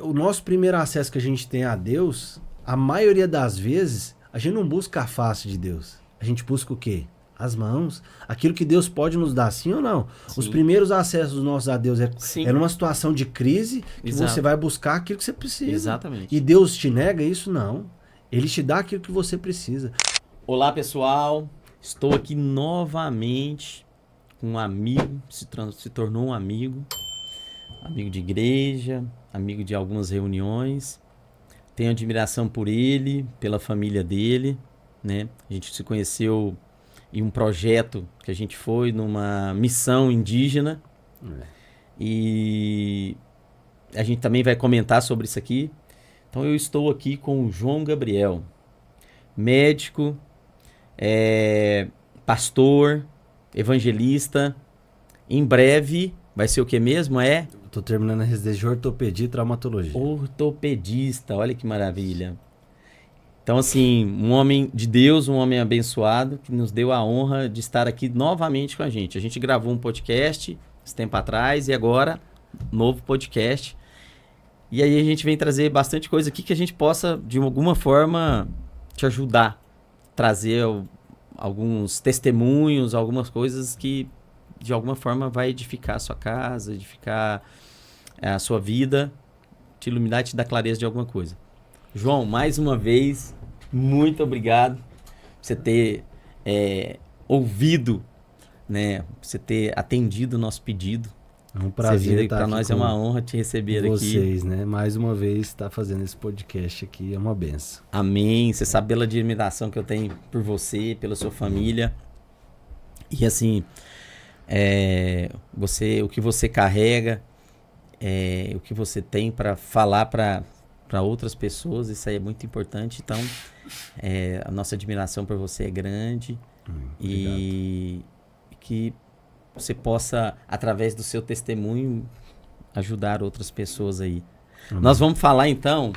O nosso primeiro acesso que a gente tem a Deus, a maioria das vezes, a gente não busca a face de Deus. A gente busca o quê? As mãos. Aquilo que Deus pode nos dar, sim ou não? Sim. Os primeiros acessos nossos a Deus Sim. é numa situação de crise que Exato. você vai buscar aquilo que você precisa. Exatamente. E Deus te nega isso? Não. Ele te dá aquilo que você precisa. Olá, pessoal. Estou aqui novamente com um amigo, se tornou um amigo de igreja, amigo de algumas reuniões. Tenho admiração por ele, pela família dele, né? A gente se conheceu em um projeto que a gente foi numa missão indígena. E a gente também vai comentar sobre isso aqui. Então eu estou aqui com o João Gabriel, médico, pastor, evangelista. Em breve vai ser o que mesmo? Tô terminando a residência de ortopedia e traumatologia. Ortopedista, olha que maravilha. Então, assim, um homem de Deus, um homem abençoado, que nos deu a honra de estar aqui novamente com a gente. A gente gravou um podcast esse tempo atrás e agora, novo podcast. E aí a gente vem trazer bastante coisa aqui que a gente possa, de alguma forma, te ajudar. Trazer alguns testemunhos, algumas coisas que, de alguma forma, vai edificar a sua casa, edificar a sua vida, te iluminar e te dar clareza de alguma coisa. João, mais uma vez, muito obrigado por você ter ouvido, né? Por você ter atendido o nosso pedido. É um prazer estar para aqui nós é uma honra te receber aqui. Vocês, né? Mais uma vez, estar fazendo esse podcast aqui é uma benção. Amém. Você sabe pela admiração que eu tenho por você, pela sua família. E assim, o que você carrega, o que você tem para falar para outras pessoas, isso aí é muito importante. Então, a nossa admiração por você é grande. E que você possa, através do seu testemunho, ajudar outras pessoas aí. Nós vamos falar então.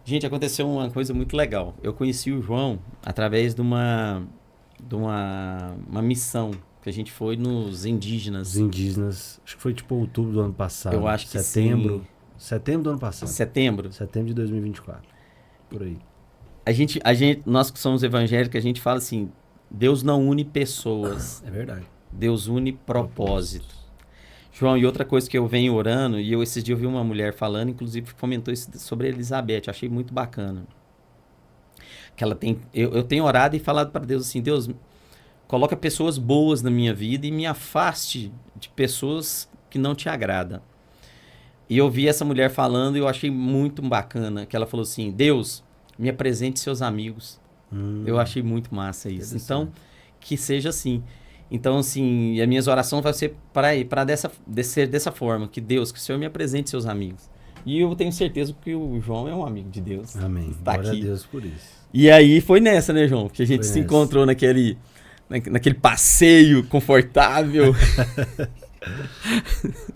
Gente, aconteceu uma coisa muito legal. Eu conheci o João através de uma missão que a gente foi nos indígenas. Os indígenas, acho que foi tipo outubro do ano passado. Eu acho que setembro. sim. Setembro do ano passado. Setembro de 2024. Por aí. Nós que somos evangélicos, a gente fala assim: Deus não une pessoas. É verdade. Deus une propósitos. João, e outra coisa que eu venho orando, e esses dias eu vi uma mulher falando, inclusive comentou isso sobre a Elizabeth, achei muito bacana. Que ela tem, eu tenho orado e falado para Deus assim: Deus, coloca pessoas boas na minha vida e me afaste de pessoas que não te agradam. E eu vi essa mulher falando e eu achei muito bacana, que ela falou assim: Deus, me apresente seus amigos. Eu achei muito massa isso. Então, que seja assim. Então, assim, as minhas orações vão ser para ser dessa forma, que Deus, que o Senhor me apresente seus amigos. E eu tenho certeza que o João é um amigo de Deus. Amém. Está Glória aqui. a Deus por isso. E aí foi nessa, né, João? Que a gente se encontrou naquele passeio confortável.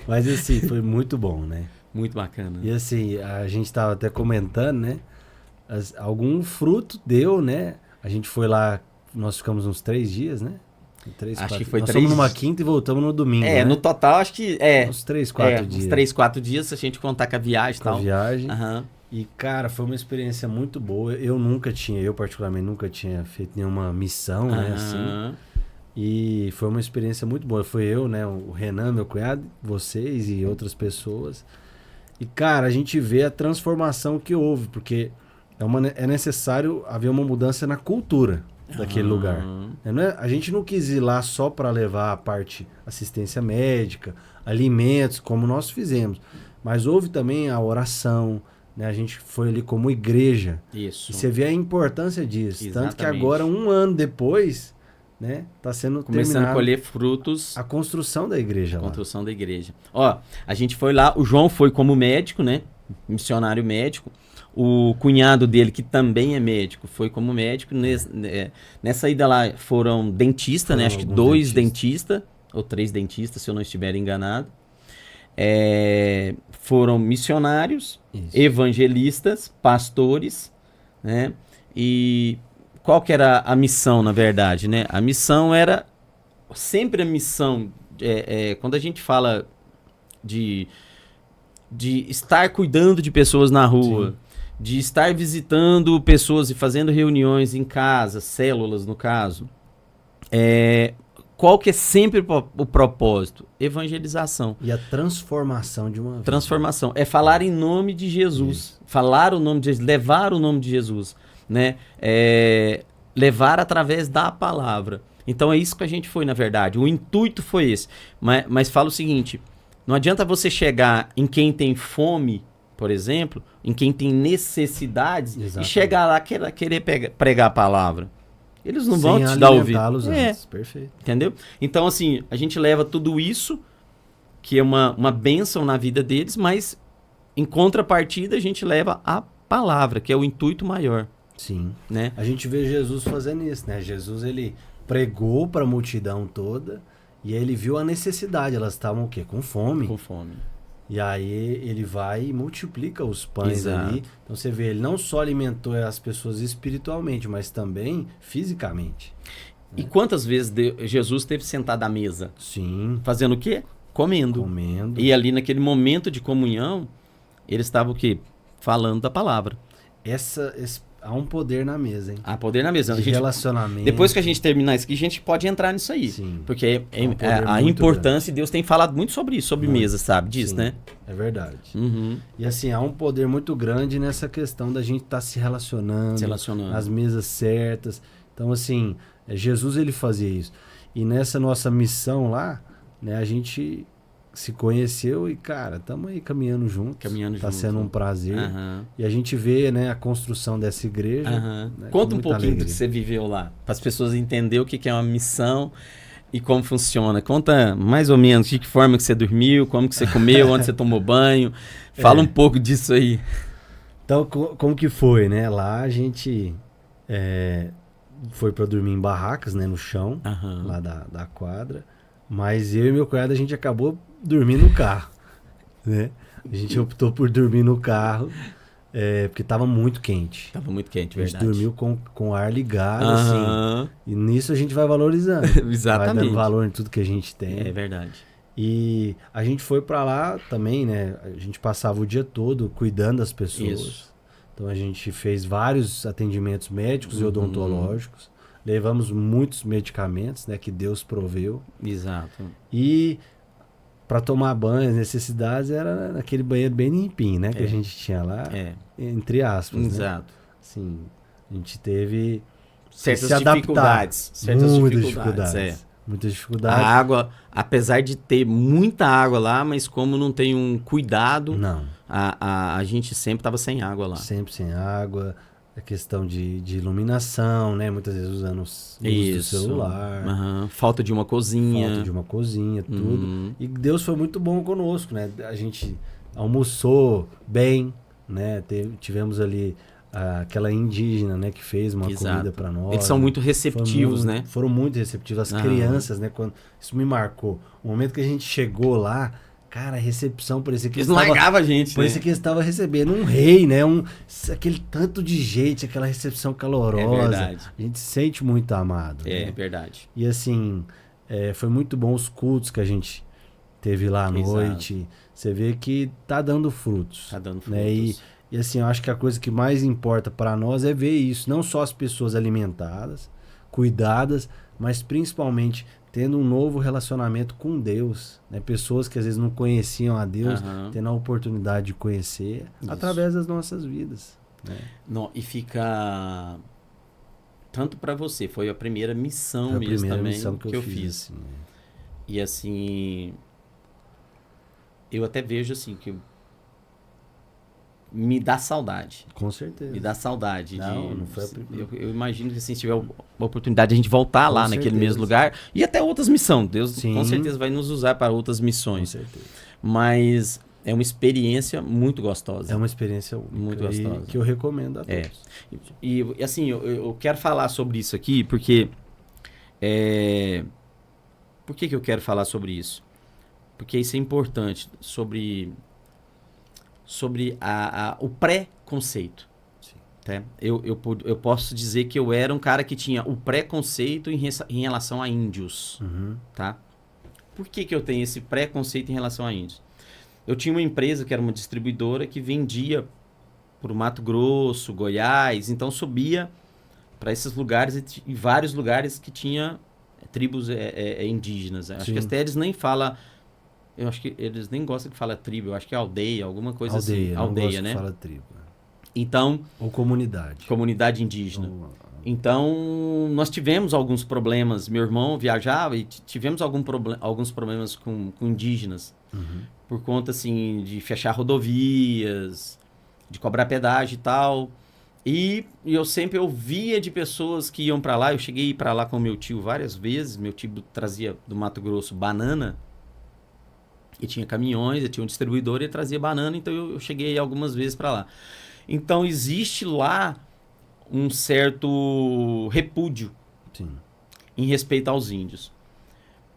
Mas assim, foi muito bom, né? Muito bacana. E assim, a gente estava até comentando, né? Algum fruto deu, né? A gente foi lá, nós ficamos uns 3 dias, né? Acho que foi nós 3 fomos numa quinta e voltamos no domingo, né? No total, acho que uns 3, 4 dias. Uns 3, 4 dias, se a gente contar com a viagem e tal. Com a viagem. Uhum. E, cara, foi uma experiência muito boa. Eu particularmente, nunca tinha feito nenhuma missão, né? Assim. E foi uma experiência muito boa. Foi eu, né? O Renan, meu cunhado, vocês e outras pessoas. E, cara, a gente vê a transformação que houve, porque é necessário haver uma mudança na cultura daquele lugar. A gente não quis ir lá só para levar a parte assistência médica, alimentos, como nós fizemos. Mas houve também a oração, né? A gente foi ali como igreja. Isso. E você vê a importância disso. Exatamente. Tanto que agora, 1 ano depois, né, tá sendo começando a colher frutos. A construção da igreja lá. Construção da igreja. Ó, a gente foi lá, o João foi como médico, né? Missionário médico. O cunhado dele, que também é médico, foi como médico. Nessa ida lá foram dentistas, né? Acho que 2 dentistas, ou 3 dentistas, se eu não estiver enganado. Foram missionários, evangelistas, pastores, né? E qual que era a missão, na verdade, né? A missão era sempre a missão. Quando a gente fala de de estar cuidando de pessoas na rua, Sim. de estar visitando pessoas e fazendo reuniões em casa, células no caso, qual que é sempre o propósito? Evangelização. E a transformação de uma vida. Transformação. É falar em nome de Jesus. Isso. Falar o nome de Jesus, levar o nome de Jesus, né? Levar através da palavra. Então é isso que a gente foi, na verdade. O intuito foi esse. Mas fala o seguinte, não adianta você chegar em quem tem fome, por exemplo, em quem tem necessidades, exatamente, e chegar lá querer pregar a palavra. Eles não vão te dar ouvido. Perfeito. Entendeu? Então, assim, a gente leva tudo isso, que é uma bênção na vida deles, mas em contrapartida a gente leva a palavra, que é o intuito maior. Sim. Né? A gente vê Jesus fazendo isso, né? Jesus, ele pregou para a multidão toda e aí ele viu a necessidade. Elas estavam o quê? Com fome. Com fome. E aí ele vai e multiplica os pães. Exato. Ali. Então você vê, ele não só alimentou as pessoas espiritualmente, mas também fisicamente. E quantas vezes Jesus esteve sentado à mesa? Sim. Fazendo o quê? Comendo. E ali naquele momento de comunhão, ele estava o quê? Falando da palavra. Há um poder na mesa, hein? Há poder na mesa. Relacionamento. Depois que a gente terminar isso aqui, a gente pode entrar nisso aí. Sim. Porque a importância, grande. Deus tem falado muito sobre isso, sobre mesa, sabe disso, sim, né? É verdade. Uhum. E assim, há um poder muito grande nessa questão da gente estar se relacionando. Nas mesas certas. Então, assim, Jesus, ele fazia isso. E nessa nossa missão lá, né, a gente se conheceu e, cara, estamos aí caminhando juntos. Tá sendo um prazer. Uhum. E a gente vê, né, a construção dessa igreja. Uhum. Né, conta um pouquinho do que você viveu lá, para as pessoas entenderem o que é uma missão e como funciona. Conta mais ou menos de que forma que você dormiu, como que você comeu, onde você tomou banho. Fala um pouco disso aí. Então, como que foi, né? Lá a gente foi para dormir em barracas, né, no chão, lá da quadra. Mas eu e meu cunhado, a gente acabou dormindo no carro, né? A gente optou por dormir no carro, porque tava muito quente. Tava muito quente, verdade. A gente dormiu com o ar ligado, assim. E nisso a gente vai valorizando. Exatamente. Vai dando valor em tudo que a gente tem. É verdade. E a gente foi para lá também, né? A gente passava o dia todo cuidando das pessoas. Isso. Então a gente fez vários atendimentos médicos e odontológicos. Levamos muitos medicamentos, né, que Deus proveu. Exato. E para tomar banho, as necessidades era naquele banheiro bem limpinho, né, que a gente tinha lá, entre aspas. Exato. Né? Assim, a gente teve certas se adaptar. Dificuldades. Muitas dificuldades. A água, apesar de ter muita água lá, mas como não tem um cuidado, a gente sempre estava sem água lá. Sempre sem água. A questão de iluminação, né? Muitas vezes usando os do celular. Falta de uma cozinha. Tudo. E Deus foi muito bom conosco, né? A gente almoçou bem, né? Tivemos ali aquela indígena, né? Que fez uma comida para nós. Eles são muito receptivos, né? Foram muito receptivos. As crianças, né? Isso me marcou. O momento que a gente chegou lá... Cara, a recepção parecia que eles não largavam a gente, parecia que eles estavam recebendo um rei, né? Aquele tanto de gente, aquela recepção calorosa. É verdade. A gente se sente muito amado. É né? verdade. E assim, foi muito bom os cultos que a gente teve lá à noite. Você vê que tá dando frutos. Tá dando frutos. Né? E assim, eu acho que a coisa que mais importa para nós é ver isso. Não só as pessoas alimentadas, cuidadas, mas principalmente... tendo um novo relacionamento com Deus, né? Pessoas que às vezes não conheciam a Deus, tendo a oportunidade de conhecer através das nossas vidas. Né? Não, e fica tanto para você, foi a primeira missão mesmo também que eu fiz. Assim, E assim, eu até vejo assim que me dá saudade. Com certeza. Me dá saudade. Não foi eu imagino que assim, se tiver a oportunidade de a gente voltar lá naquele mesmo lugar e até outras missões. Deus com certeza vai nos usar para outras missões. Com certeza. Mas é uma experiência muito gostosa. É uma experiência única. Muito gostosa. Que eu recomendo a todos. E assim, eu quero falar sobre isso aqui porque... Por que eu quero falar sobre isso? Porque isso é importante. Sobre o pré-conceito. Tá? Eu posso dizer que eu era um cara que tinha o preconceito em relação a índios. Tá? Por que eu tenho esse preconceito em relação a índios? eu tinha uma empresa que era uma distribuidora que vendia para o Mato Grosso, Goiás, então subia para esses lugares e vários lugares que tinha tribos indígenas. Acho que até eles nem falam, eu acho que eles nem gostam que fala tribo, eu acho que é aldeia, alguma coisa assim. Aldeia, né? Que fala tribo. Então, ou comunidade. Comunidade indígena. Então, nós tivemos alguns problemas. Meu irmão viajava e tivemos alguns problemas com indígenas. Por conta, assim, de fechar rodovias, de cobrar pedágio e tal. E eu sempre ouvia de pessoas que iam para lá. Eu cheguei a ir para lá com meu tio várias vezes. Meu tio trazia do Mato Grosso banana. E tinha caminhões, e tinha um distribuidor e trazia banana. Então, eu cheguei algumas vezes para lá. Então, existe lá um certo repúdio em respeito aos índios.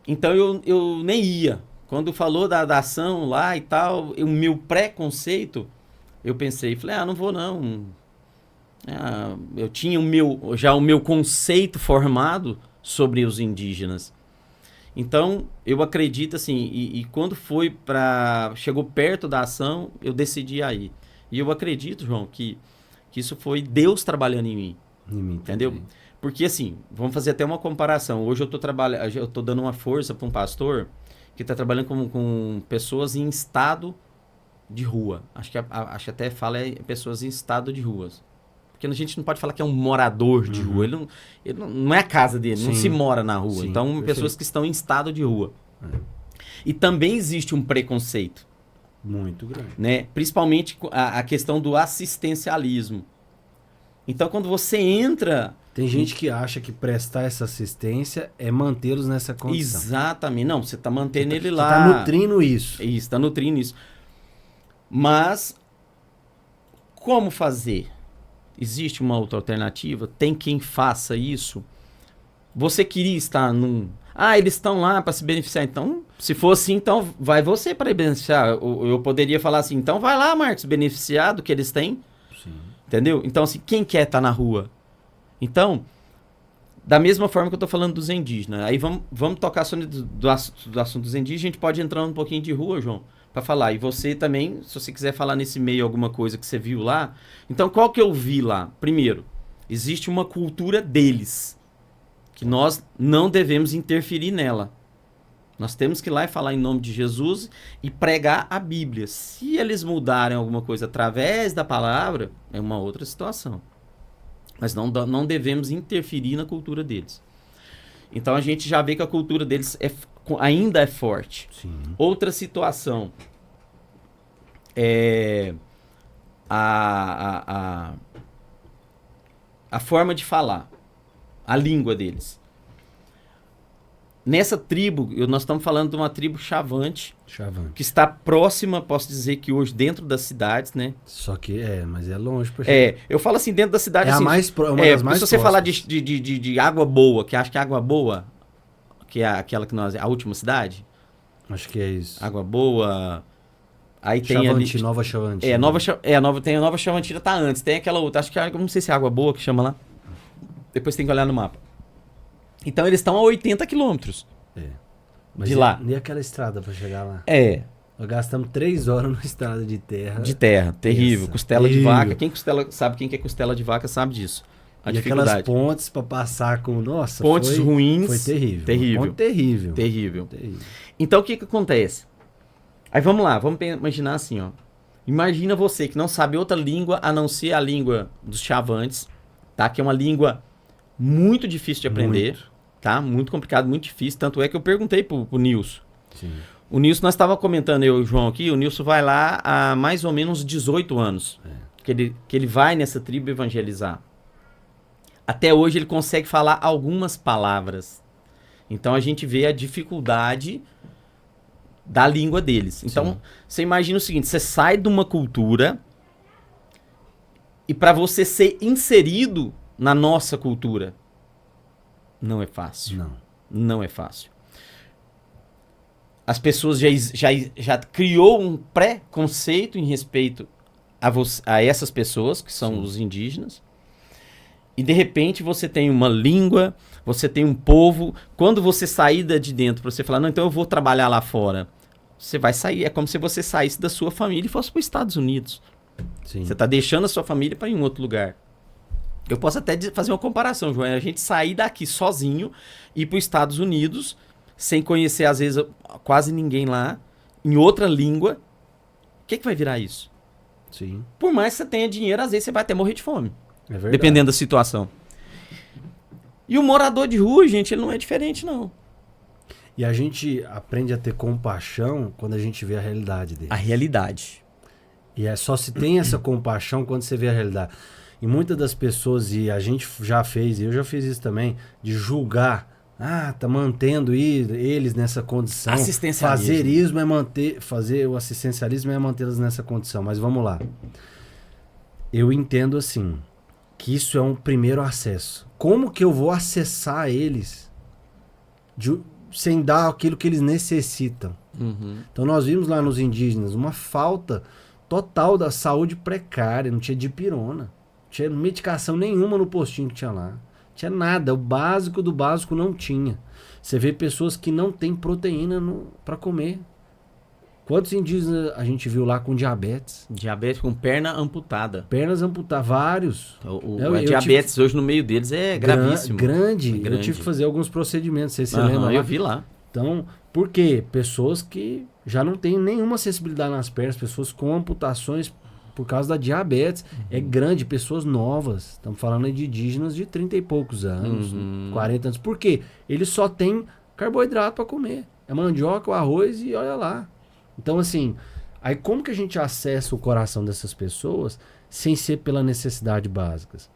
Então, eu nem ia. Quando falou da ação lá e tal, o meu preconceito, eu pensei, falei, não vou não. Eu tinha já o meu conceito formado sobre os indígenas. Então, eu acredito assim, e quando chegou perto da ação, eu decidi ir. E eu acredito, João, que isso foi Deus trabalhando em mim. Entendeu? Também. Porque assim, vamos fazer até uma comparação. Hoje eu estou dando uma força para um pastor que está trabalhando com pessoas em estado de rua. Acho que até fala pessoas em estado de ruas. Porque a gente não pode falar que é um morador de rua. Ele não é a casa dele, não se mora na rua. Sim, então, perfeito. Pessoas que estão em estado de rua. E também existe um preconceito. Muito grande. Né? Principalmente a questão do assistencialismo. Então, quando você entra... Tem gente que acha que prestar essa assistência é mantê-los nessa condição. Exatamente. Não, você está mantendo ele lá. Você está nutrindo isso. Isso, está nutrindo isso. Mas, como fazer? Existe uma outra alternativa? Tem quem faça isso? Você queria estar num... eles estão lá para se beneficiar. Então, se for assim, então vai você para beneficiar. Eu poderia falar assim, então vai lá, Marcos, beneficiar do que eles têm. Sim. Entendeu? Então, assim, quem quer estar na rua? Então, da mesma forma que eu estou falando dos indígenas. Aí vamos tocar só do assunto dos indígenas. A gente pode entrar um pouquinho de rua, João, para falar. E você também, se você quiser falar nesse meio alguma coisa que você viu lá. Então, qual que eu vi lá? Primeiro, existe uma cultura deles, que nós não devemos interferir nela. Nós temos que ir lá e falar em nome de Jesus e pregar a Bíblia. Se eles mudarem alguma coisa através da palavra, é uma outra situação. Mas não devemos interferir na cultura deles. Então a gente já vê que a cultura deles ainda é forte. Sim. Outra situação é a forma de falar, a língua deles. Nessa tribo, nós estamos falando de uma tribo Chavante, que está próxima, posso dizer que hoje dentro das cidades, né? Só que mas é longe pra chegar. Eu falo assim, dentro da cidade... É assim, uma das mais se você falar próximas. de Água Boa, que acho que é Água Boa, que é aquela que a última cidade. Acho que é isso. Água Boa... Aí tem Chavante, ali... Nova Chavante. Tem a Nova Chavantina, tá antes. Tem aquela outra, acho que não sei se é Água Boa que chama lá. Depois tem que olhar no mapa. Então eles estão a 80 quilômetros de lá. E aquela estrada pra chegar lá? Nós gastamos 3 horas numa estrada de terra. De terra, terrível. Essa. Costela de vaca. Sabe quem que é costela de vaca sabe disso. A dificuldade. Aquelas pontes pra passar com... Nossa, pontes ruins. Foi terrível. Terrível. Ponte terrível. Então o que acontece? Aí vamos lá, vamos imaginar assim, ó. Imagina você que não sabe outra língua a não ser a língua dos Chavantes, tá? Que é uma língua muito difícil de aprender, tá? Muito complicado, muito difícil. Tanto é que eu perguntei pro Nilson. Sim. O Nilson, nós estávamos comentando, eu e o João aqui, o Nilson vai lá há mais ou menos 18 anos. Que ele vai nessa tribo evangelizar. Até hoje ele consegue falar algumas palavras. Então a gente vê a dificuldade da língua deles. Então, você imagina o seguinte, você sai de uma cultura e para você ser inserido na nossa cultura, não é fácil. Não é fácil. As pessoas já criou um preconceito em respeito a essas pessoas, que são os indígenas, e de repente você tem uma língua, você tem um povo. Quando você sair de dentro, você falar, não, então eu vou trabalhar lá fora. você vai sair. É como se você saísse da sua família e fosse para os Estados Unidos. Sim. Você está deixando a sua família para ir em outro lugar. Eu posso até fazer uma comparação, João. A gente sair daqui sozinho e ir para os Estados Unidos, sem conhecer, às vezes, quase ninguém lá, em outra língua. O que vai virar isso? Sim. Por mais que você tenha dinheiro, às vezes você vai até morrer de fome. É verdade. Dependendo da situação. E o morador de rua, gente, ele não é diferente, não. E a gente aprende a ter compaixão quando a gente vê a realidade dele. A realidade. E é só se tem essa compaixão quando você vê a realidade. E muitas das pessoas, e a gente já fez, eu já fiz isso também, de julgar. Tá mantendo eles nessa condição. Assistencialismo. Fazer o assistencialismo é mantê-los nessa condição. Mas vamos lá. Eu entendo assim, que isso é um primeiro acesso. Como que eu vou acessar eles sem dar aquilo que eles necessitam? Uhum. Então nós vimos lá nos indígenas uma falta total da saúde precária, não tinha dipirona, não tinha medicação nenhuma no postinho que tinha lá. Não tinha nada, o básico do básico não tinha. Você vê pessoas que não têm proteína para comer. Quantos indígenas a gente viu lá com diabetes? Diabetes com perna amputada. Pernas amputadas, vários. A diabetes hoje no meio deles é gravíssimo. Grande. Eu tive que fazer alguns procedimentos, você se lembra lá? Eu vi lá. Então, por quê? Pessoas que já não têm nenhuma acessibilidade nas pernas, pessoas com amputações por causa da diabetes. É grande, pessoas novas. Estamos falando de indígenas de 30 e poucos anos, 40 anos. Por quê? Eles só têm carboidrato para comer. É mandioca, o arroz e olha lá. Então, assim, aí como que a gente acessa o coração dessas pessoas sem ser pela necessidade básicas?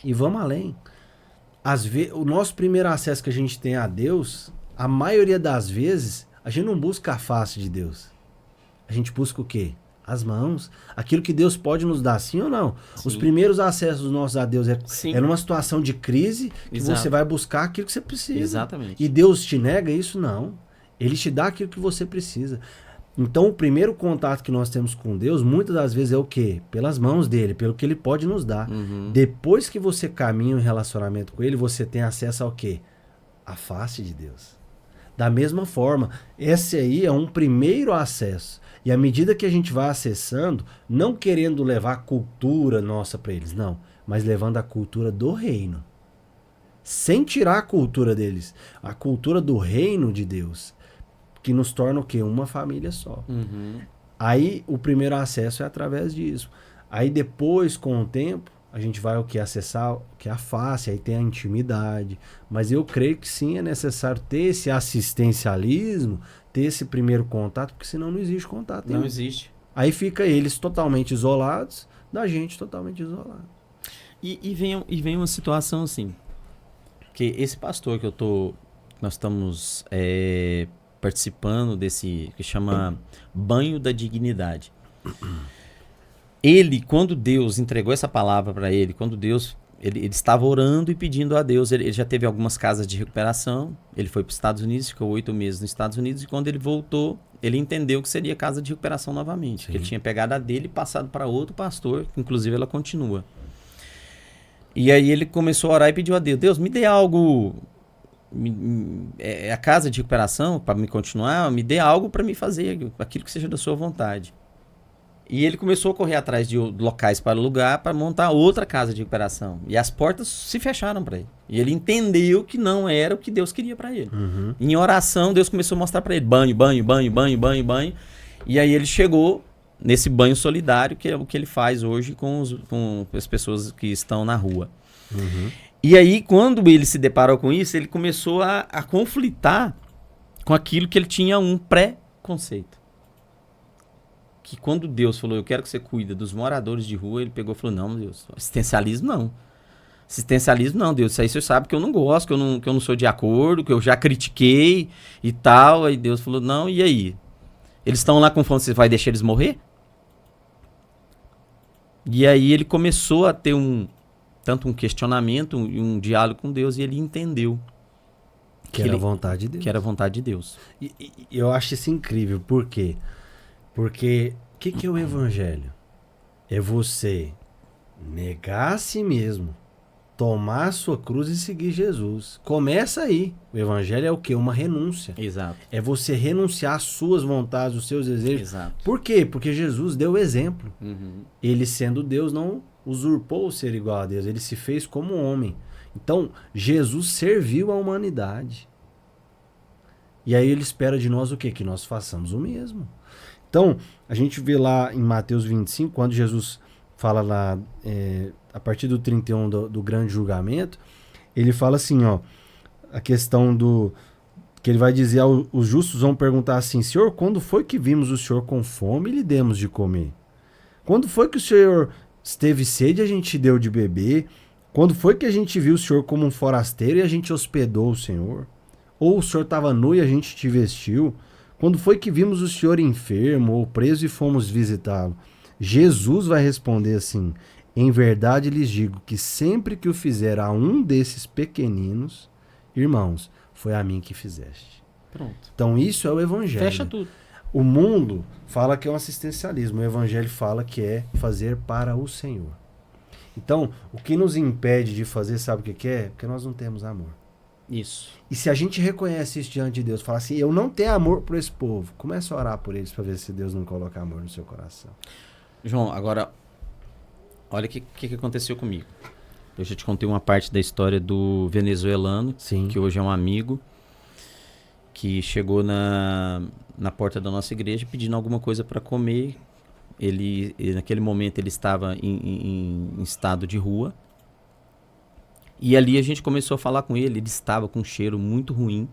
E vamos além. O nosso primeiro acesso que a gente tem a Deus, a maioria das vezes, a gente não busca a face de Deus. A gente busca o quê? As mãos. Aquilo que Deus pode nos dar, sim ou não? Sim. Os primeiros acessos nossos a Deus é numa situação de crise que você vai buscar aquilo que você precisa. Exatamente. E Deus te nega isso? Não. Ele te dá aquilo que você precisa. Então, o primeiro contato que nós temos com Deus, muitas das vezes é o quê? Pelas mãos dele, pelo que ele pode nos dar. Depois que você caminha em relacionamento com ele, você tem acesso ao quê? A face de Deus. Da mesma forma, esse aí é um primeiro acesso. E à medida que a gente vai acessando, não querendo levar a cultura nossa para eles, não. Mas levando a cultura do reino. Sem tirar a cultura deles. A cultura do reino de Deus. Que nos torna o quê? Uma família só. Aí o primeiro acesso é através disso. Aí depois, com o tempo, a gente vai o que? Acessar o que é a face, aí tem a intimidade. Mas eu creio que sim, é necessário ter esse assistencialismo, ter esse primeiro contato, porque senão não existe contato. Não existe. Aí fica eles totalmente isolados, da gente totalmente isolado. E vem uma situação assim, que esse pastor que nós estamos participando desse, que chama Banho da Dignidade. Ele, quando Deus entregou essa palavra para ele, quando Deus, ele estava orando e pedindo a Deus, ele já teve algumas casas de recuperação, ele foi para os Estados Unidos, ficou 8 meses nos Estados Unidos, e quando ele voltou, ele entendeu que seria casa de recuperação novamente, que ele tinha pegado a dele e passado para outro pastor, que inclusive ela continua. E aí ele começou a orar e pediu a Deus, Deus, me dê algo, a casa de recuperação, para me continuar, me dê algo para me fazer, aquilo que seja da sua vontade. E ele começou a correr atrás de locais para alugar, para montar outra casa de recuperação. E as portas se fecharam para ele. E ele entendeu que não era o que Deus queria para ele. Em oração, Deus começou a mostrar para ele banho, banho, banho, banho, banho, banho. E aí ele chegou nesse banho solidário, que é o que ele faz hoje com as pessoas que estão na rua. E aí, quando ele se deparou com isso, ele começou a conflitar com aquilo que ele tinha um pré-conceito. Que quando Deus falou, eu quero que você cuide dos moradores de rua, ele pegou e falou, não, Deus, assistencialismo não. Assistencialismo não, Deus, isso aí você sabe que eu não gosto, que eu não sou de acordo, que eu já critiquei e tal. Aí Deus falou, não, e aí? Eles estão lá com fome, você vai deixar eles morrer? E aí ele começou a ter tanto um questionamento e um diálogo com Deus, e ele entendeu. Que era a vontade de Deus. Que era a vontade de Deus. E eu acho isso incrível, por quê? Porque o que é o evangelho? É você negar a si mesmo, tomar a sua cruz e seguir Jesus. Começa aí. O evangelho é o quê? Uma renúncia. Exato. É você renunciar às suas vontades, os seus desejos. Exato. Por quê? Porque Jesus deu o exemplo. Uhum. Ele, sendo Deus, não usurpou o ser igual a Deus. Ele se fez como homem. Então, Jesus serviu a humanidade. E aí ele espera de nós o quê? Que nós façamos o mesmo. Então, a gente vê lá em Mateus 25, quando Jesus fala lá, a partir do 31 do grande julgamento, ele fala assim, ó, a questão do... que ele vai dizer, os justos vão perguntar assim, Senhor, quando foi que vimos o Senhor com fome e lhe demos de comer? Quando foi que o Senhor esteve sede e a gente deu de beber? Quando foi que a gente viu o Senhor como um forasteiro e a gente hospedou o Senhor? Ou o Senhor estava nu e a gente te vestiu? Quando foi que vimos o Senhor enfermo ou preso e fomos visitá-lo? Jesus vai responder assim, em verdade lhes digo que sempre que o fizer a um desses pequeninos, irmãos, foi a mim que fizeste. Pronto. Então isso é o evangelho. Fecha tudo. O mundo fala que é um assistencialismo, o evangelho fala que é fazer para o Senhor. Então, o que nos impede de fazer, sabe o que é? Porque nós não temos amor. Isso. E se a gente reconhece isso diante de Deus, fala assim, eu não tenho amor por esse povo, começa a orar por eles para ver se Deus não coloca amor no seu coração. João, agora, olha o que aconteceu comigo. Eu já te contei uma parte da história do venezuelano, Sim. que hoje é um amigo, que chegou na porta da nossa igreja pedindo alguma coisa para comer. Ele, naquele momento, ele estava em estado de rua. E ali a gente começou a falar com ele. Ele estava com um cheiro muito ruim,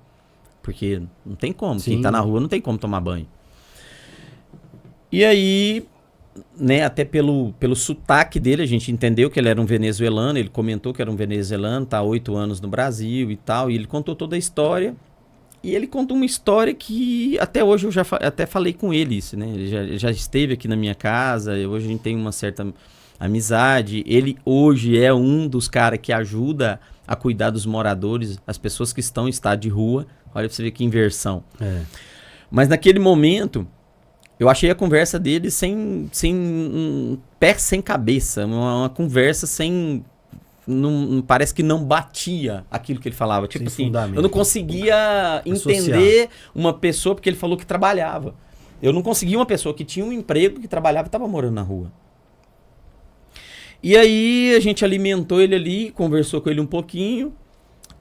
porque não tem como. Sim. Quem está na rua não tem como tomar banho. E aí, né, até pelo sotaque dele, a gente entendeu que ele era um venezuelano. Ele comentou que era um venezuelano, está há 8 anos no Brasil e tal. E ele contou toda a história. E ele contou uma história que até hoje eu já até falei com ele isso, né? Ele já esteve aqui na minha casa, hoje a gente tem uma certa amizade. Ele hoje é um dos caras que ajuda a cuidar dos moradores, as pessoas que estão em estado de rua. Olha pra você ver que inversão. É. Mas naquele momento, eu achei a conversa dele sem pé sem cabeça, uma conversa sem... Não, parece que não batia aquilo que ele falava. Tipo assim, eu não conseguia entender uma pessoa, porque ele falou que trabalhava. Eu não conseguia uma pessoa que tinha um emprego, que trabalhava e estava morando na rua. E aí a gente alimentou ele ali, conversou com ele um pouquinho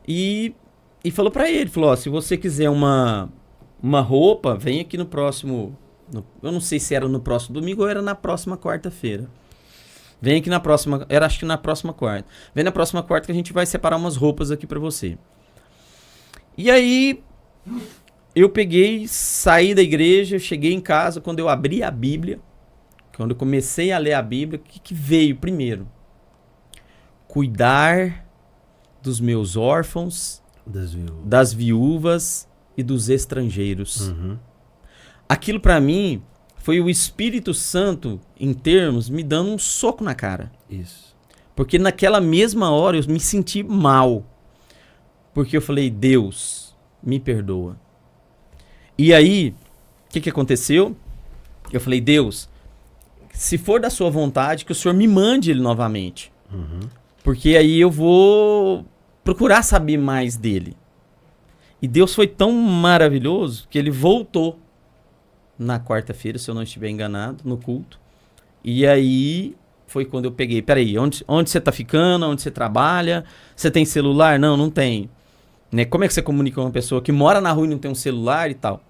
e falou pra ele, falou, ó, se você quiser uma roupa, vem aqui no próximo... eu não sei se era no próximo domingo ou era na próxima quarta-feira. Vem aqui na próxima... acho que na próxima quarta. Vem na próxima quarta que a gente vai separar umas roupas aqui pra você. E aí, eu peguei, saí da igreja, cheguei em casa, quando eu abri a Bíblia, quando eu comecei a ler a Bíblia, o que veio primeiro? Cuidar dos meus órfãos, das viúvas e dos estrangeiros. Uhum. Aquilo pra mim... foi o Espírito Santo, em termos, me dando um soco na cara. Isso. Porque naquela mesma hora eu me senti mal. Porque eu falei, Deus, me perdoa. E aí, o que aconteceu? Eu falei, Deus, se for da sua vontade, que o Senhor me mande ele novamente. Uhum. Porque aí eu vou procurar saber mais dele. E Deus foi tão maravilhoso que ele voltou na quarta-feira, se eu não estiver enganado, no culto. E aí foi quando eu peguei, peraí, onde você tá ficando? Onde você trabalha? Você tem celular? Não, não tem. Né? Como é que você comunica com uma pessoa que mora na rua e não tem um celular e tal?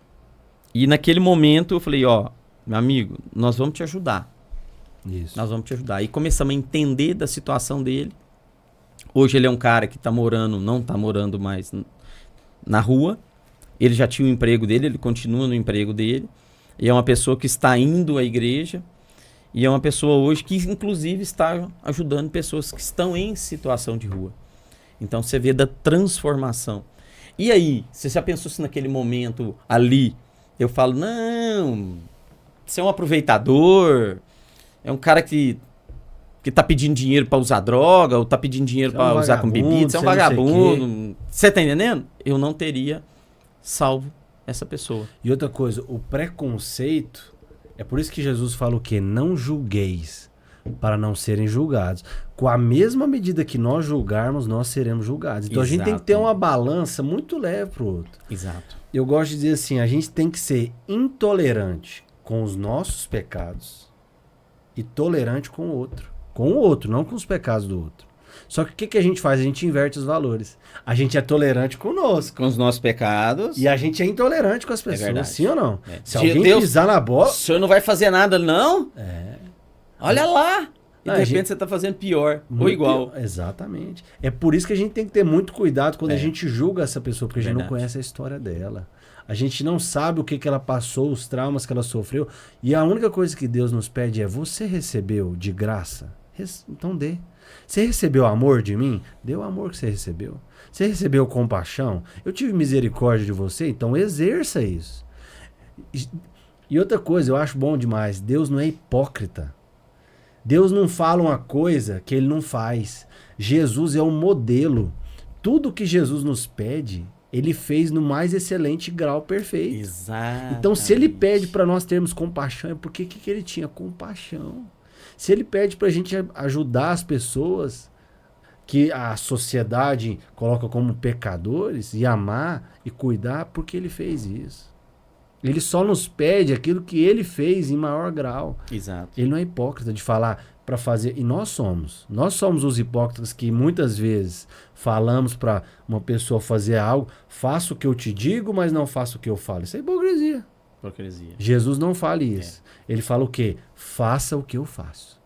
E naquele momento eu falei, ó, meu amigo, nós vamos te ajudar. Isso. Nós vamos te ajudar. E começamos a entender da situação dele. Hoje ele é um cara que tá morando, não tá morando mais na rua. Ele já tinha o emprego dele, ele continua no emprego dele. E é uma pessoa que está indo à igreja. E é uma pessoa hoje que, inclusive, está ajudando pessoas que estão em situação de rua. Então, você vê da transformação. E aí, você já pensou se naquele momento ali, eu falo, não, você é um aproveitador, é um cara que tá pedindo dinheiro para usar droga, ou tá pedindo dinheiro para usar com bebida, você é um vagabundo. Você tá entendendo? Eu não teria salvo essa pessoa. E outra coisa, o preconceito, é por isso que Jesus fala o quê? Não julgueis, para não serem julgados. Com a mesma medida que nós julgarmos, nós seremos julgados. Então a gente tem que ter uma balança muito leve pro outro. Exato. Eu gosto de dizer assim, a gente tem que ser intolerante com os nossos pecados e tolerante com o outro. Com o outro, não com os pecados do outro. Só que o que a gente faz? A gente inverte os valores. A gente é tolerante conosco. Com os nossos pecados. E a gente é intolerante com as pessoas, sim ou não? É. Se alguém pisar na bola... O senhor não vai fazer nada, não? Olha lá! E de repente gente... você está fazendo pior ou igual. Pior. Exatamente. É por isso que a gente tem que ter muito cuidado quando a gente julga essa pessoa, porque a gente não conhece a história dela. A gente não sabe o que ela passou, os traumas que ela sofreu. E a única coisa que Deus nos pede é: você recebeu de graça? Então dê. Você recebeu amor de mim? Dê o amor que você recebeu. Você recebeu compaixão? Eu tive misericórdia de você? Então exerça isso. E outra coisa, eu acho bom demais. Deus não é hipócrita. Deus não fala uma coisa que ele não faz. Jesus é um modelo. Tudo que Jesus nos pede, ele fez no mais excelente grau perfeito. Exato. Então, se ele pede para nós termos compaixão, é porque que ele tinha compaixão. Se ele pede para a gente ajudar as pessoas que a sociedade coloca como pecadores e amar e cuidar, porque ele fez isso. Ele só nos pede aquilo que ele fez em maior grau. Exato. Ele não é hipócrita de falar para fazer. E nós somos. Nós somos os hipócritas que muitas vezes falamos para uma pessoa fazer algo. Faça o que eu te digo, mas não faça o que eu falo. Isso é hipocrisia. Jesus não fala isso. Ele fala o quê? Faça o que eu faço.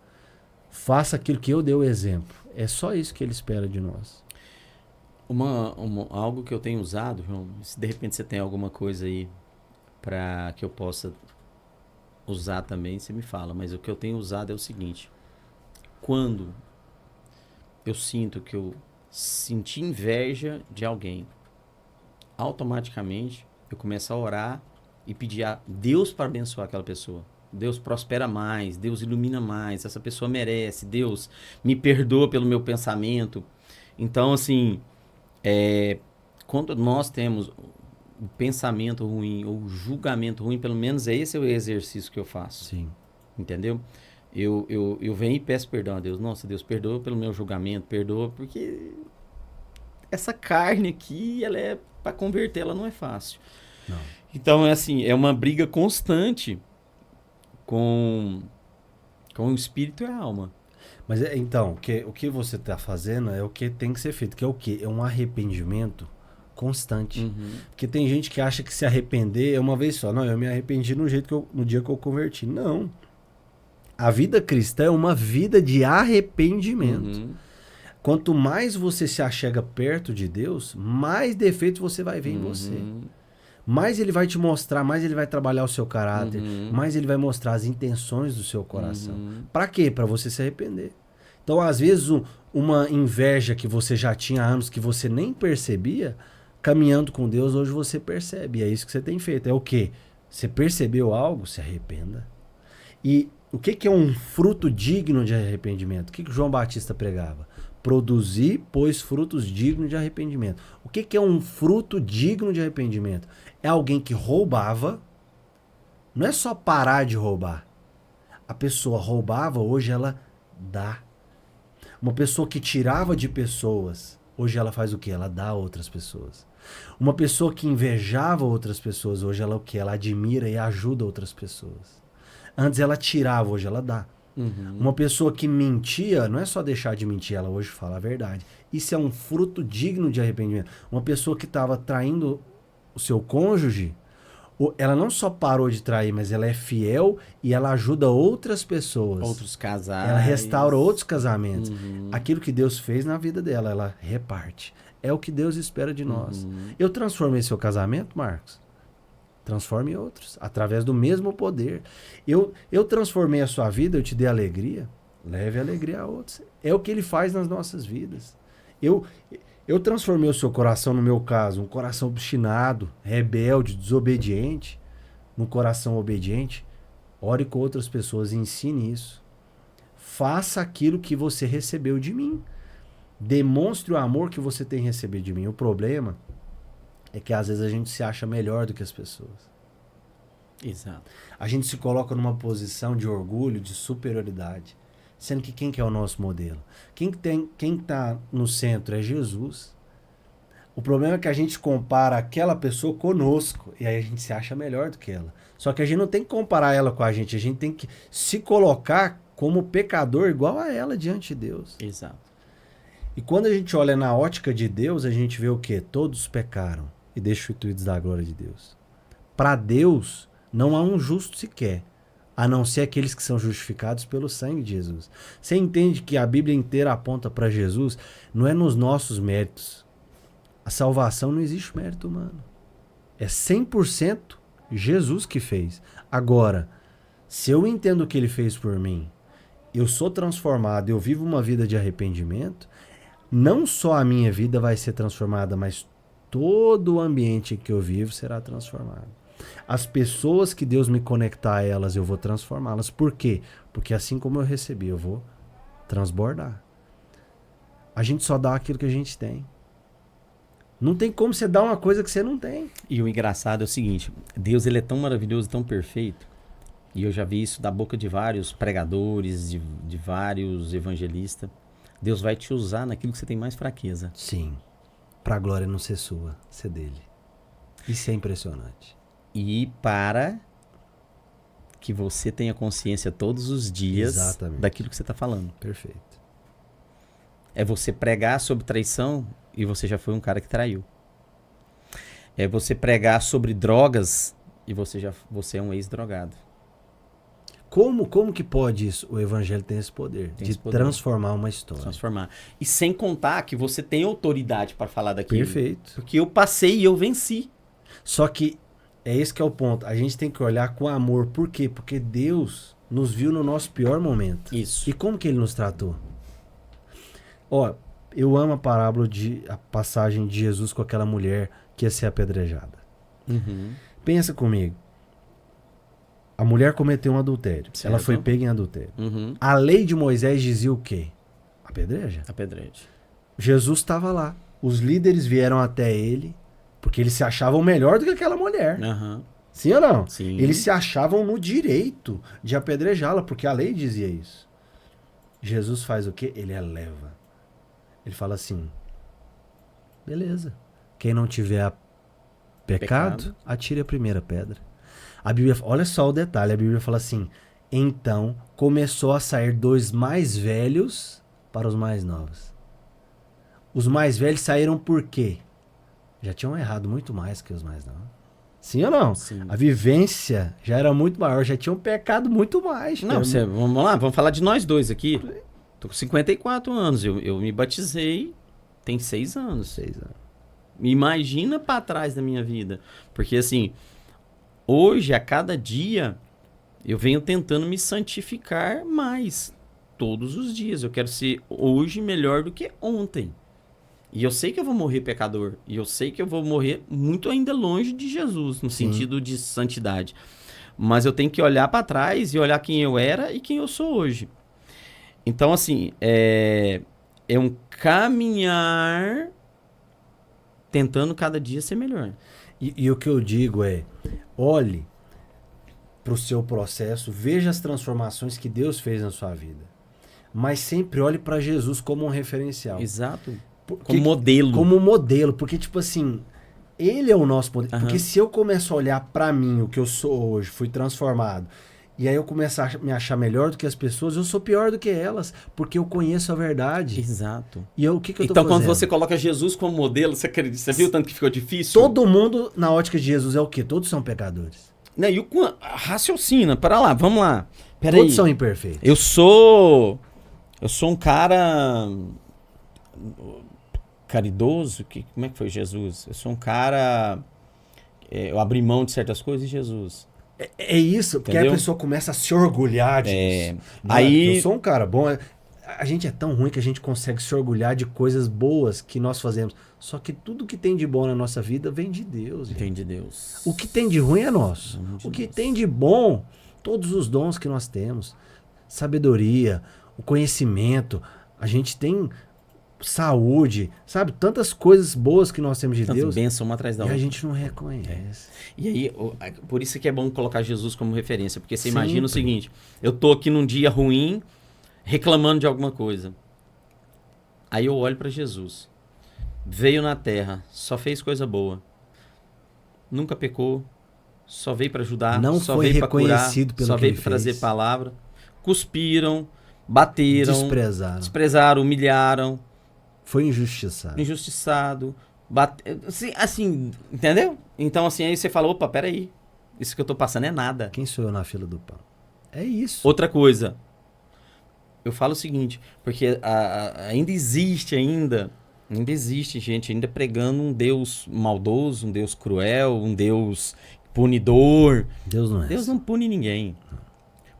Faça aquilo que eu dei o exemplo. É só isso que ele espera de nós. Algo que eu tenho usado, João, se de repente você tem alguma coisa aí para que eu possa usar também, você me fala. Mas o que eu tenho usado é o seguinte: quando eu sinto que eu senti inveja de alguém, automaticamente eu começo a orar e pedir a Deus para abençoar aquela pessoa. Deus prospera mais, Deus ilumina mais, essa pessoa merece, Deus me perdoa pelo meu pensamento. Então, assim, quando nós temos o pensamento ruim ou o julgamento ruim, pelo menos esse é o exercício que eu faço. Sim. Entendeu? Eu venho e peço perdão a Deus. Nossa, Deus, perdoa pelo meu julgamento, perdoa, porque essa carne aqui, ela é para converter, ela não é fácil. Não. Então, é assim, é uma briga constante com o espírito e a alma. Mas então, o que você está fazendo é o que tem que ser feito, que é o quê? É um arrependimento constante. Uhum. Porque tem gente que acha que se arrepender é uma vez só. Não, eu me arrependi no dia que eu converti. Não. A vida cristã é uma vida de arrependimento. Uhum. Quanto mais você se achega perto de Deus, mais defeitos você vai ver em você. Mais ele vai te mostrar, mais ele vai trabalhar o seu caráter, mais ele vai mostrar as intenções do seu coração. Para quê? Para você se arrepender. Então, às vezes, uma inveja que você já tinha há anos, que você nem percebia, caminhando com Deus, hoje você percebe. E é isso que você tem feito. É o quê? Você percebeu algo? Se arrependa. E o que é um fruto digno de arrependimento? O que João Batista pregava? Produzir, pois, frutos dignos de arrependimento. O que é um fruto digno de arrependimento? É alguém que roubava. Não é só parar de roubar. A pessoa roubava, hoje ela dá. Uma pessoa que tirava de pessoas, hoje ela faz o quê? Ela dá a outras pessoas. Uma pessoa que invejava outras pessoas, hoje ela o quê? Ela admira e ajuda outras pessoas. Antes ela tirava, hoje ela dá. Uma pessoa que mentia, não é só deixar de mentir, ela hoje fala a verdade. Isso é um fruto digno de arrependimento. Uma pessoa que estava traindo o seu cônjuge, ela não só parou de trair, mas ela é fiel e ela ajuda outras pessoas. Outros casais. Ela restaura outros casamentos. Aquilo que Deus fez na vida dela, ela reparte. É o que Deus espera de nós. Eu transformei seu casamento, Marcos? Transforme outros, através do mesmo poder. Eu transformei a sua vida, eu te dei alegria, leve alegria a outros. É o que ele faz nas nossas vidas. Eu transformei o seu coração, no meu caso, um coração obstinado, rebelde, desobediente, num coração obediente. Ore com outras pessoas e ensine isso. Faça aquilo que você recebeu de mim. Demonstre o amor que você tem recebido de mim. O problema é que às vezes a gente se acha melhor do que as pessoas. Exato. A gente se coloca numa posição de orgulho, de superioridade. Sendo que quem que é o nosso modelo? Quem tá no centro é Jesus. O problema é que a gente compara aquela pessoa conosco e aí a gente se acha melhor do que ela. Só que a gente não tem que comparar ela com a gente tem que se colocar como pecador igual a ela diante de Deus. Exato. E quando a gente olha na ótica de Deus, a gente vê o quê? Todos pecaram e destituídos da glória de Deus. Para Deus, não há um justo sequer, a não ser aqueles que são justificados pelo sangue de Jesus. Você entende que a Bíblia inteira aponta para Jesus, não é nos nossos méritos. A salvação não existe mérito humano. É 100% Jesus que fez. Agora, se eu entendo o que ele fez por mim, eu sou transformado, eu vivo uma vida de arrependimento, não só a minha vida vai ser transformada, mas todo o ambiente que eu vivo será transformado. As pessoas que Deus me conectar a elas, eu vou transformá-las. Por quê? Porque assim como eu recebi, eu vou transbordar. A gente só dá aquilo que a gente tem. Não tem como você dar uma coisa que você não tem. E o engraçado é o seguinte, Deus ele é tão maravilhoso, tão perfeito, e eu já vi isso da boca de vários pregadores, de vários evangelistas. Deus vai te usar naquilo que você tem mais fraqueza. Sim. Pra glória não ser sua, ser dele. Isso é impressionante. E para que você tenha consciência todos os dias daquilo que você está falando. Perfeito. É você pregar sobre traição e você já foi um cara que traiu. É você pregar sobre drogas e você é um ex-drogado. Como que pode isso? O evangelho tem esse poder de transformar uma história. Transformar. E sem contar que você tem autoridade para falar daquilo. Perfeito. Porque eu passei e eu venci. Só que é esse que é o ponto. A gente tem que olhar com amor. Por quê? Porque Deus nos viu no nosso pior momento. Isso. E como que ele nos tratou? Ó, eu amo a passagem de Jesus com aquela mulher que ia ser apedrejada. Uhum. Pensa comigo. A mulher cometeu um adultério. Certo. Ela foi pega em adultério. Uhum. A lei de Moisés dizia o quê? Apedreja. Apedreja. Jesus estava lá. Os líderes vieram até ele porque eles se achavam melhor do que aquela mulher. Uhum. Sim ou não? Sim. Eles se achavam no direito de apedrejá-la, porque a lei dizia isso. Jesus faz o quê? Ele eleva. Ele fala assim, beleza. Quem não tiver pecado, atire a primeira pedra. A Bíblia, olha só o detalhe, a Bíblia fala assim, então começou a sair dos mais velhos para os mais novos. Os mais velhos saíram por quê? Já tinham errado muito mais que os mais novos. Sim ou não? Sim. A vivência já era muito maior, já tinham pecado muito mais. Não, vamos lá, vamos falar de nós dois aqui. Tô com 54 anos, eu me batizei tem 6 anos. 6 anos. Imagina pra trás da minha vida. Porque assim, hoje, a cada dia, eu venho tentando me santificar mais. Todos os dias. Eu quero ser hoje melhor do que ontem. E eu sei que eu vou morrer pecador. E eu sei que eu vou morrer muito ainda longe de Jesus, no sentido de santidade. Mas eu tenho que olhar pra trás e olhar quem eu era e quem eu sou hoje. Então, assim, é um caminhar tentando cada dia ser melhor. E o que eu digo é, olhe para o seu processo, veja as transformações que Deus fez na sua vida. Mas sempre olhe para Jesus como um referencial. Exato. Porque, como modelo. Como modelo, porque tipo assim, ele é o nosso modelo. Uhum. Porque se eu começo a olhar para mim, o que eu sou hoje, fui transformado, e aí eu começo a me achar melhor do que as pessoas, eu sou pior do que elas, porque eu conheço a verdade. Exato. E o que eu tô então, fazendo? quando você coloca Jesus como modelo, você acredita? Você viu o tanto que ficou difícil? Todo mundo, na ótica de Jesus, é o quê? Todos são pecadores. Né? E o raciocina, para lá, vamos lá. Pera Todos aí. são imperfeitos. Eu sou um cara caridoso, como é que foi Jesus? Eu sou um cara, eu abri mão de certas coisas de Jesus. É isso, porque aí a pessoa começa a se orgulhar disso. Aí eu sou um cara bom. A gente é tão ruim que a gente consegue se orgulhar de coisas boas que nós fazemos. Só que tudo que tem de bom na nossa vida vem de Deus. Gente. Vem de Deus. O que tem de ruim é nosso. O que tem de bom, todos os dons que nós temos. Sabedoria, o conhecimento. A gente tem saúde, sabe? Tantas coisas boas que nós temos de Deus. Bênção uma atrás da outra. E a gente não reconhece. E aí, por isso que é bom colocar Jesus como referência. Porque você imagina o seguinte, eu tô aqui num dia ruim, reclamando de alguma coisa. Aí eu olho para Jesus. Veio na terra, só fez coisa boa. Nunca pecou, só veio para ajudar, Não só foi veio para curar, reconhecido pelo só que veio ele para trazer fez. palavra. Cuspiram, bateram, desprezaram, humilharam. Foi injustiçado. Assim, entendeu? Então, assim, aí você fala, opa, peraí, isso que eu tô passando é nada. Quem sou eu na fila do pão? É isso. Outra coisa, eu falo o seguinte, porque ainda existe gente ainda pregando um Deus maldoso, um Deus cruel, um Deus punidor. Deus não pune ninguém.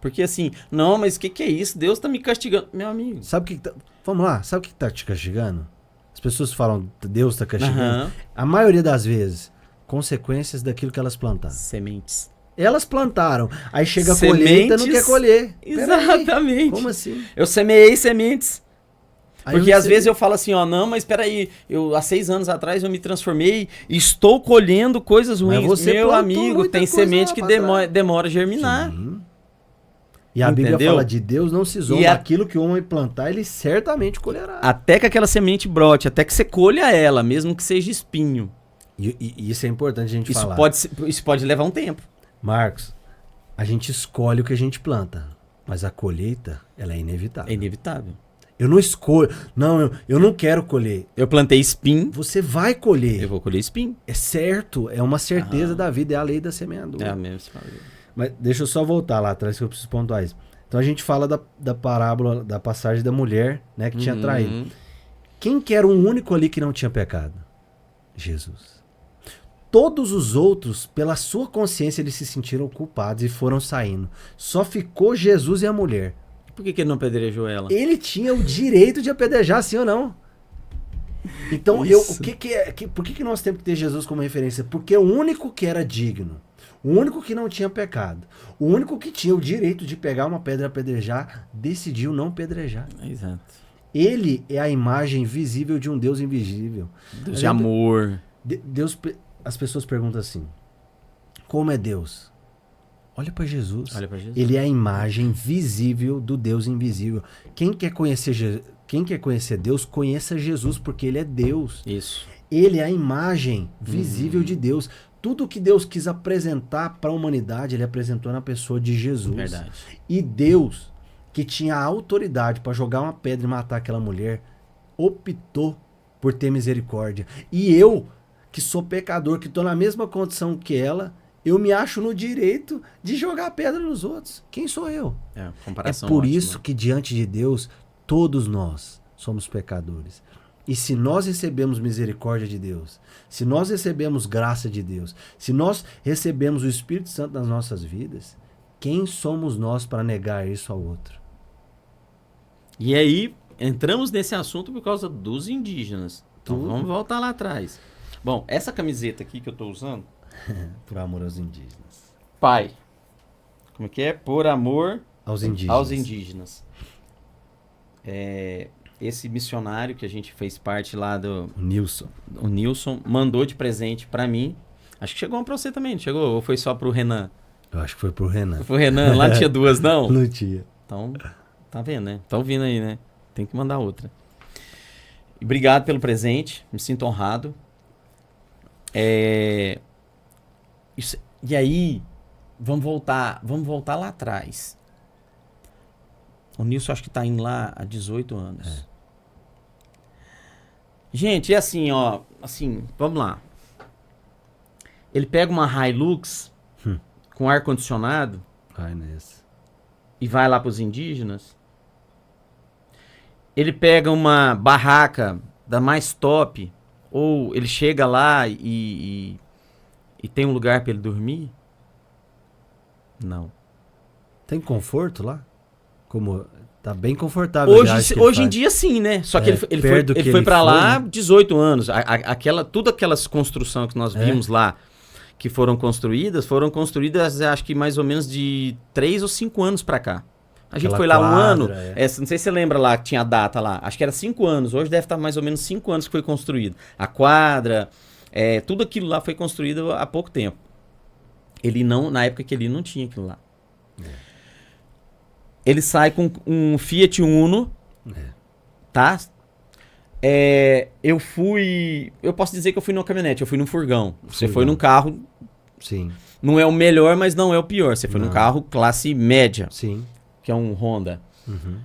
Porque assim, não, mas o que é isso? Deus tá me castigando. Meu amigo. Vamos lá, sabe o que tá te castigando? As pessoas falam, Deus tá castigando. A maioria das vezes, consequências daquilo que elas plantaram. Sementes. Elas plantaram. Aí chega a colheita, não quer colher. Exatamente. Como assim? Eu semeei sementes. Aí porque às vezes eu falo assim, ó, não, mas peraí, há 6 anos atrás eu me transformei e estou colhendo coisas ruins. Meu amigo, tem semente que demora a germinar. Sim. E a Bíblia fala de Deus não se zomba. Aquilo que o homem plantar, ele certamente colherá. Até que aquela semente brote, até que você colha ela, mesmo que seja espinho. E isso é importante a gente falar. Isso pode levar um tempo. Marcos, a gente escolhe o que a gente planta, mas a colheita, ela é inevitável. É inevitável. Eu não escolho. Não, eu não quero colher. Eu plantei espinho. Você vai colher. Eu vou colher espinho. É certo, é uma certeza da vida, é a lei da semeadura. É a mesma. Mas deixa eu só voltar lá atrás que eu preciso pontuar isso. Então a gente fala da parábola, da passagem da mulher, né, que tinha traído. Quem que era o único ali que não tinha pecado? Jesus. Todos os outros, pela sua consciência, eles se sentiram culpados e foram saindo. Só ficou Jesus e a mulher. Por que ele não apedrejou ela? Ele tinha o direito de apedrejar, sim ou não? Então, por que nós temos que ter Jesus como referência? Porque o único que era digno, o único que não tinha pecado, o único que tinha o direito de pegar uma pedra e apedrejar, decidiu não apedrejar. Exato. Ele é a imagem visível de um Deus invisível. Deus de amor. Deus, as pessoas perguntam assim, como é Deus? Olha para Jesus. Ele é a imagem visível do Deus invisível. Quem quer conhecer Deus, conheça Jesus, porque ele é Deus. Isso. Ele é a imagem visível de Deus. Tudo que Deus quis apresentar para a humanidade, ele apresentou na pessoa de Jesus. Verdade. E Deus, que tinha a autoridade para jogar uma pedra e matar aquela mulher, optou por ter misericórdia. E eu, que sou pecador, que estou na mesma condição que ela, eu me acho no direito de jogar pedra nos outros. Quem sou eu? Comparação por ótima. isso que diante de Deus, todos nós somos pecadores. E se nós recebemos misericórdia de Deus, se nós recebemos graça de Deus, se nós recebemos o Espírito Santo nas nossas vidas, quem somos nós para negar isso ao outro? E aí, entramos nesse assunto por causa dos indígenas. Então vamos voltar lá atrás. Bom, essa camiseta aqui que eu estou usando... Por amor aos indígenas. Pai. Como é que é? Por amor aos indígenas. Aos indígenas. Esse missionário que a gente fez parte lá do... O Nilson mandou de presente pra mim. Acho que chegou uma pra você também, não chegou? Ou foi só pro Renan? Eu acho que foi pro Renan. Foi pro Renan? Lá tinha 2, não? Não tinha. Então, tá vendo, né? Tá ouvindo aí, né? Tem que mandar outra. E obrigado pelo presente. Me sinto honrado. E aí, vamos voltar lá atrás. O Nilson acho que tá indo lá há 18 anos. Gente, é assim, ó. Assim, vamos lá. Ele pega uma Hilux com ar-condicionado e vai lá pros indígenas. Ele pega uma barraca da mais top, ou ele chega lá e tem um lugar para ele dormir? Não. Tem conforto lá? Como tá bem confortável. Hoje em dia sim, né? Só que ele foi para lá 18 anos. Aquelas construções que nós vimos lá, que foram construídas acho que mais ou menos de 3 ou 5 anos para cá. A gente foi lá um ano, não sei se você lembra lá que tinha a data lá, acho que era 5 anos, hoje deve estar mais ou menos 5 anos que foi construído. A quadra, tudo aquilo lá foi construído há pouco tempo. Na época que ele não tinha aquilo lá. Ele sai com um Fiat Uno, tá? Eu posso dizer que eu fui numa caminhonete, eu fui num furgão. Você foi num carro... Sim. Não é o melhor, mas não é o pior. Você foi num carro classe média. Sim. Que é um Honda. Uhum.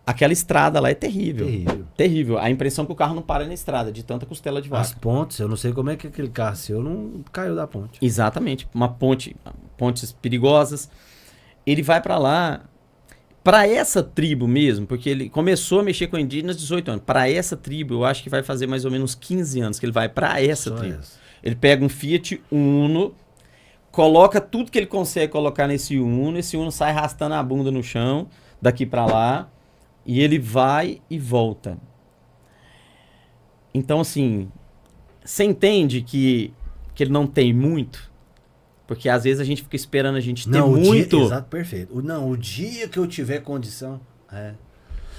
Aquela estrada lá é terrível. Terrível. Terrível. A impressão que o carro não para na estrada, de tanta costela de vaca. As pontes, eu não sei como é que aquele carro seu não caiu da ponte. Exatamente. Pontes perigosas. Ele vai pra lá, pra essa tribo mesmo, porque ele começou a mexer com indígenas 18 anos. Pra essa tribo, eu acho que vai fazer mais ou menos 15 anos que ele vai pra essa Só tribo. essa. Ele pega um Fiat Uno, coloca tudo que ele consegue colocar nesse Uno, esse Uno sai arrastando a bunda no chão, daqui pra lá, e ele vai e volta. Então, assim, você entende que ele não tem muito? Porque às vezes a gente fica esperando a gente ter muito. Exato, perfeito. O dia que eu tiver condição...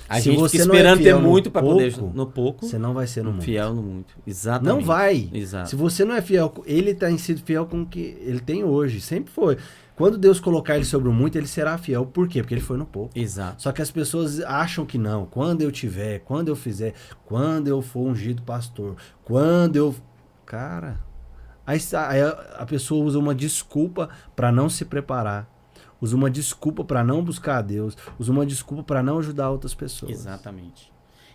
A Se gente você fica não é esperando ter fiel no muito pra poder... pouco, No pouco, você não vai ser no muito. fiel no muito. Exatamente. Não vai. Exato. Se você não é fiel, ele tem sido fiel com o que ele tem hoje. Sempre foi. Quando Deus colocar ele sobre o muito, ele será fiel. Por quê? Porque ele foi no pouco. Exato. Só que as pessoas acham que não. Quando eu tiver, quando eu fizer, quando eu for ungido pastor, quando eu... Cara... Aí a pessoa usa uma desculpa para não se preparar. Usa uma desculpa para não buscar a Deus. Usa uma desculpa para não ajudar outras pessoas. Exatamente.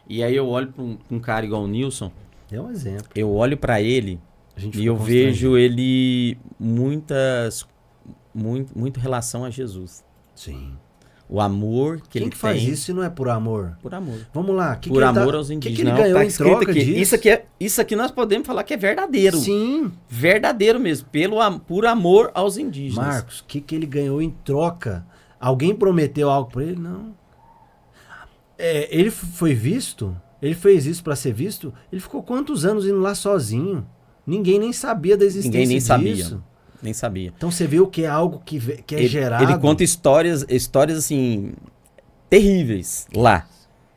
E aí eu olho para um cara igual o Nilson. É um exemplo. Eu olho para ele e eu constrangido. vejo ele muito relação a Jesus. Sim. O amor que Quem ele que faz tem. isso se não é por amor? Por amor. Vamos lá. Por amor aos indígenas. Que ele ganhou tá em escrito troca aqui. disso? Isso aqui nós podemos falar que é verdadeiro. Sim. Verdadeiro mesmo. Por amor aos indígenas. Marcos, o que ele ganhou em troca? Alguém prometeu algo para ele? Não. Ele foi visto? Ele fez isso para ser visto? Ele ficou quantos anos indo lá sozinho? Ninguém nem sabia da existência Ninguém nem disso. sabia. Nem sabia. Então você vê o que é algo que é gerado. Ele conta histórias assim, terríveis lá.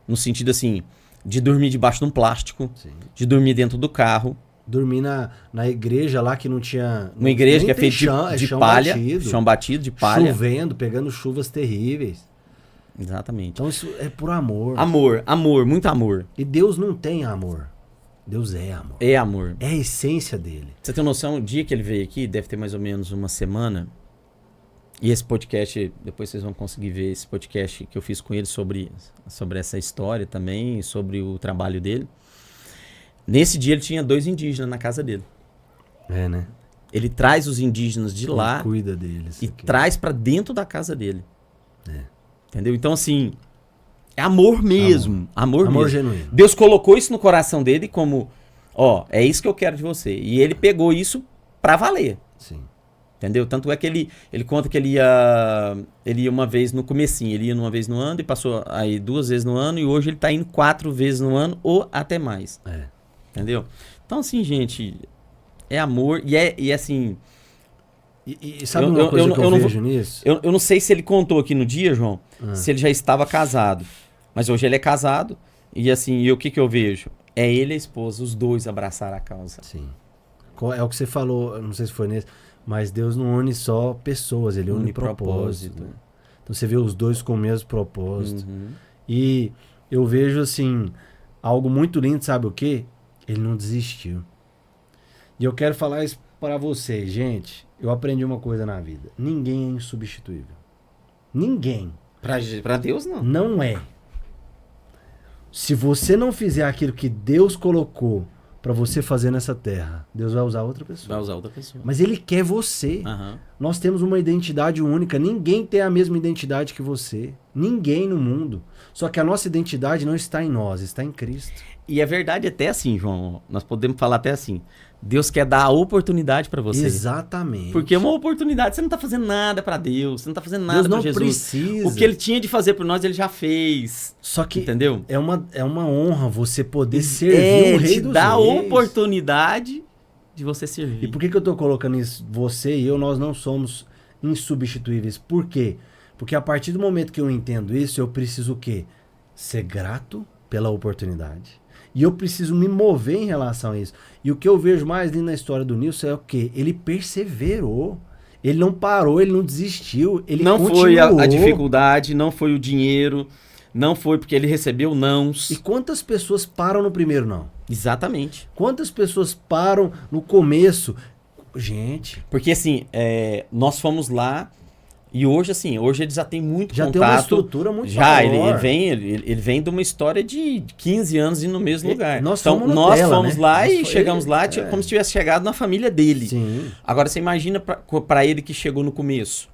No sentido assim, de dormir debaixo de um plástico, Sim. de dormir dentro do carro. Dormir na igreja lá que não tinha... Uma igreja que é feita de palha, batido, chão batido, de palha. Chovendo, pegando chuvas terríveis. Exatamente. Então isso é por amor. Amor, muito amor. E Deus não tem amor. Deus é amor. É amor. É a essência dele. Você tem noção, o dia que ele veio aqui, deve ter mais ou menos uma semana. E esse podcast, depois vocês vão conseguir ver esse podcast que eu fiz com ele sobre essa história também, sobre o trabalho dele. Nesse dia ele tinha 2 indígenas na casa dele. É, né? Ele traz os indígenas de lá Ele cuida deles. e traz pra dentro da casa dele. É. Entendeu? Então, assim, é amor mesmo. Amor mesmo. genuíno. Deus colocou isso no coração dele como, é isso que eu quero de você. E ele pegou isso pra valer. Sim. Entendeu? Tanto é que ele conta que ele ia uma vez no comecinho, ele ia uma vez no ano e passou aí 2 vezes no ano e hoje ele tá indo 4 vezes no ano ou até mais. É. Entendeu? Então, assim, gente, é amor e assim... E sabe uma coisa que eu vejo nisso? Eu não sei se ele contou aqui no dia, João, se ele já estava casado. Mas hoje ele é casado e assim, o que eu vejo? É ele e a esposa, os dois abraçaram a causa. Sim. É o que você falou, não sei se foi nesse, mas Deus não une só pessoas, ele une propósito. Né? Então você vê os dois com o mesmo propósito. Uhum. E eu vejo assim, algo muito lindo, sabe o quê? Ele não desistiu. E eu quero falar isso para vocês, gente. Eu aprendi uma coisa na vida. Ninguém é insubstituível. Ninguém. Pra Deus, não. Não é. Se você não fizer aquilo que Deus colocou para você fazer nessa terra, Deus vai usar outra pessoa. Vai usar outra pessoa. Mas Ele quer você. Uhum. Nós temos uma identidade única. Ninguém tem a mesma identidade que você. Ninguém no mundo. Só que a nossa identidade não está em nós, está em Cristo. E é verdade até assim, João. Nós podemos falar até assim. Deus quer dar a oportunidade para você. Exatamente. Porque é uma oportunidade. Você não tá fazendo nada para Deus. Você não tá fazendo nada para Jesus. Precisa. O que Ele tinha de fazer por nós, Ele já fez. Só que entendeu? É uma honra você poder servir o Rei dos Reis. Dá a oportunidade de você servir. E por que eu tô colocando isso? Você e eu, nós não somos insubstituíveis. Por quê? Porque a partir do momento que eu entendo isso, eu preciso o quê? Ser grato pela oportunidade. E eu preciso me mover em relação a isso. E o que eu vejo mais lindo na história do Nilson é o quê? Ele perseverou. Ele não parou, ele não desistiu, ele não continuou. foi a dificuldade, não foi o dinheiro, não foi porque ele recebeu nãos. E quantas pessoas param no primeiro não? Exatamente. Quantas pessoas param no começo? Gente... Porque assim, nós fomos lá e hoje assim, hoje ele já tem muito já contato. tem uma estrutura muito já, maior. Ele vem de uma história de 15 anos indo no mesmo lugar. Nós então, fomos nós Nutella, fomos né? lá Nós e chegamos lá como se tivesse chegado na família dele. Sim. Agora, você imagina para ele que chegou no começo.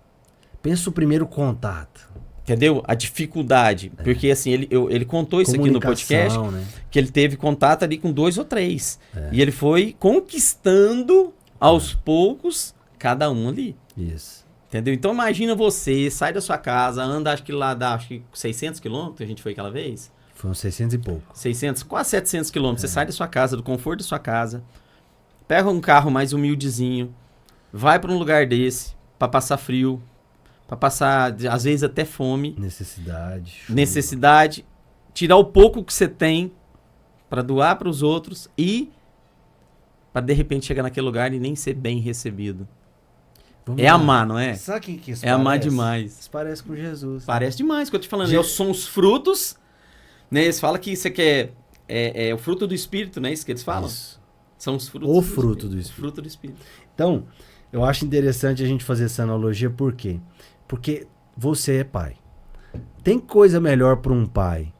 Pensa o primeiro contato. Entendeu? A dificuldade. Porque assim, ele contou isso aqui no podcast, né? que ele teve contato ali com 2 ou 3. E ele foi conquistando aos poucos cada um ali. Isso. Entendeu? Então imagina você, sai da sua casa, anda acho que lá dá 600 quilômetros, a gente foi aquela vez. Foi uns 600 e pouco. 600, quase 700 quilômetros. Você sai da sua casa, do conforto da sua casa, pega um carro mais humildezinho, vai para um lugar desse, para passar frio, para passar, às vezes, até fome. Necessidade. Chuva. Necessidade. Tirar o pouco que você tem para doar para os outros e para, de repente, chegar naquele lugar e nem ser bem recebido. Vamos lá. amar, não é? Sabe quem que isso parece? Amar demais. Isso parece com Jesus. Parece demais, que eu tô te falando. São os frutos, né? Eles falam que isso aqui é o fruto do Espírito, né? Isso que eles falam? Isso. São os frutos do fruto do Espírito. O fruto do Espírito. Então, eu acho interessante a gente fazer essa analogia, por quê? Porque você é pai. Tem coisa melhor para um pai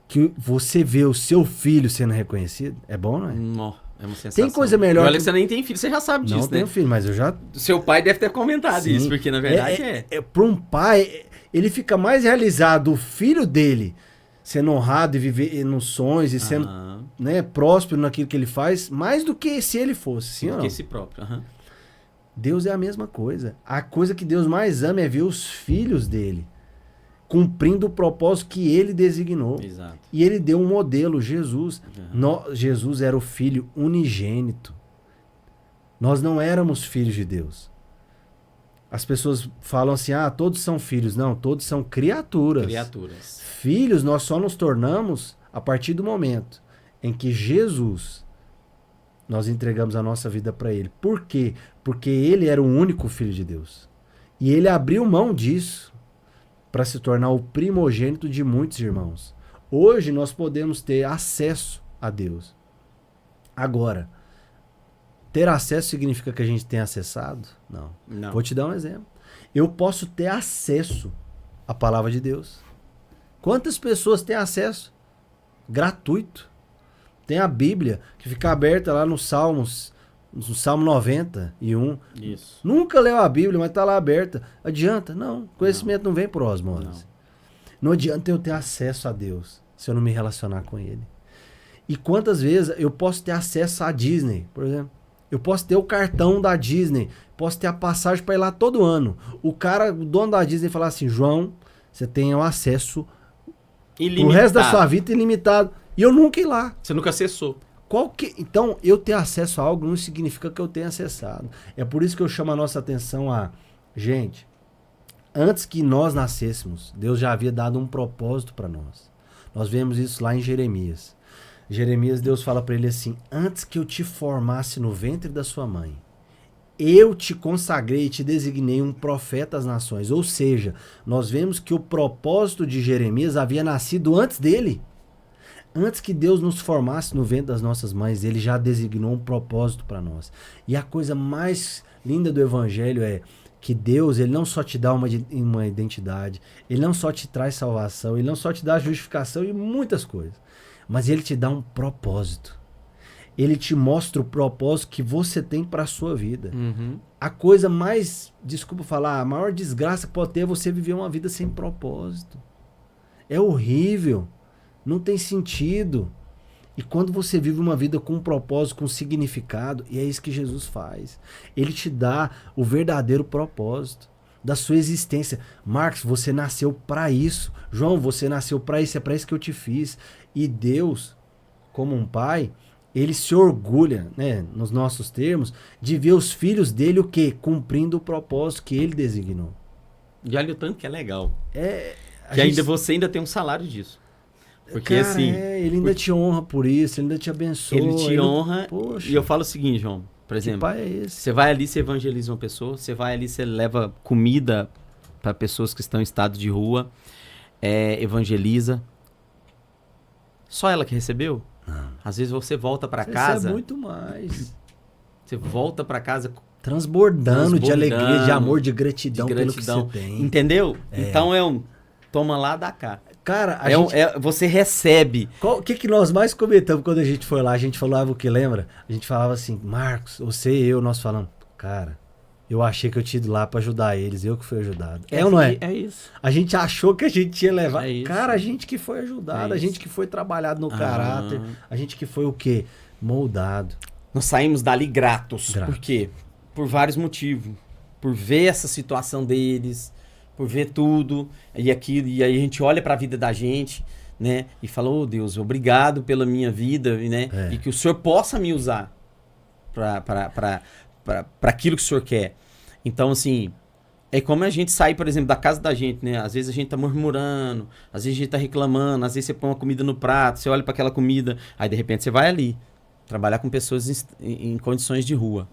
que você vê o seu filho sendo reconhecido? É bom, não é? Não. É uma sensação. Tem coisa melhor. Olha que você nem tem filho, você já sabe disso, né? Não tenho filho, mas eu já. Seu pai deve ter comentado isso, porque na verdade para um pai, ele fica mais realizado, o filho dele sendo honrado e viver nos sonhos e sendo próspero naquilo que ele faz, mais do que se ele fosse. Sim, do que si próprio. Deus é a mesma coisa. A coisa que Deus mais ama é ver os filhos dele cumprindo o propósito que ele designou. Exato. E ele deu um modelo, Jesus. Jesus era o filho unigênito. Nós não éramos filhos de Deus. As pessoas falam assim, todos são filhos. Não, todos são criaturas. Filhos nós só nos tornamos a partir do momento em que Jesus, nós entregamos a nossa vida para ele. Por quê? Porque ele era o único filho de Deus. E ele abriu mão disso para se tornar o primogênito de muitos irmãos. Hoje nós podemos ter acesso a Deus. Agora, ter acesso significa que a gente tem acessado? Não. Vou te dar um exemplo. Eu posso ter acesso à palavra de Deus. Quantas pessoas têm acesso? Gratuito. Tem a Bíblia, que fica aberta lá nos Salmos, no Salmo 91. Isso. Nunca leu a Bíblia, mas está lá aberta. Adianta? Não. Conhecimento não vem por osmose. Não adianta eu ter acesso a Deus se eu não me relacionar com Ele. E quantas vezes eu posso ter acesso à Disney, por exemplo? Eu posso ter o cartão da Disney, posso ter a passagem para ir lá todo ano. O dono da Disney falar assim, João, você tem o acesso o resto da sua vida ilimitado. E eu nunca ir lá. Você nunca acessou. Então, eu ter acesso a algo não significa que eu tenha acessado. É por isso que eu chamo a nossa atenção gente, antes que nós nascêssemos, Deus já havia dado um propósito para nós. Nós vemos isso lá em Jeremias. Jeremias, Deus fala para ele assim, antes que eu te formasse no ventre da sua mãe, eu te consagrei e te designei um profeta às nações. Ou seja, nós vemos que o propósito de Jeremias havia nascido antes dele. Antes que Deus nos formasse no ventre das nossas mães, ele já designou um propósito para nós. E a coisa mais linda do evangelho é que Deus, ele não só te dá uma identidade, ele não só te traz salvação, ele não só te dá justificação e muitas coisas, mas ele te dá um propósito. Ele te mostra o propósito que você tem para a sua vida. A coisa mais, desculpa falar, a maior desgraça que pode ter é você viver uma vida sem propósito. É horrível. Não tem sentido. E quando você vive uma vida com um propósito, com significado, e é isso que Jesus faz. Ele te dá o verdadeiro propósito da sua existência. Marcos, você nasceu para isso. João, você nasceu para isso. É para isso que eu te fiz. E Deus, como um pai, ele se orgulha, né, nos nossos termos, de ver os filhos dele o quê? Cumprindo o propósito que ele designou. E olha o tanto que é legal. Você ainda tem um salário disso. Porque assim... ele ainda te honra por isso, ele ainda te abençoa. Ele te honra. E eu falo o seguinte, João. Por exemplo, que pai é esse? Você vai ali, você evangeliza uma pessoa, você vai ali, você leva comida para pessoas que estão em estado de rua, evangeliza. Só ela que recebeu? Não. Às vezes você volta para casa... Recebe muito mais. Você volta para casa... Transbordando de alegria, de amor, de gratidão, pelo que você tem. Entendeu? Então toma lá, dá cá. Cara, você recebe. O que nós mais comentamos quando a gente foi lá? A gente falava o que, lembra? A gente falava assim, Marcos, você e eu, nós falamos, cara, eu achei que eu tinha ido lá pra ajudar eles, eu que fui ajudado. Ou não é? É isso. A gente achou que a gente ia levar. É isso. Cara, a gente que foi ajudado, a gente que foi trabalhado no caráter, a gente que foi o quê? Moldado. Nós saímos dali gratos. Por quê? Por vários motivos. Por ver essa situação deles, por ver tudo, e aí a gente olha para a vida da gente, né? E fala, oh Deus, obrigado pela minha vida, né? E que o Senhor possa me usar para aquilo que o Senhor quer. Então, assim, é como a gente sai, por exemplo, da casa da gente, né? Às vezes a gente tá murmurando, às vezes a gente tá reclamando, às vezes você põe uma comida no prato, você olha para aquela comida, aí de repente você vai ali, trabalhar com pessoas em condições de rua.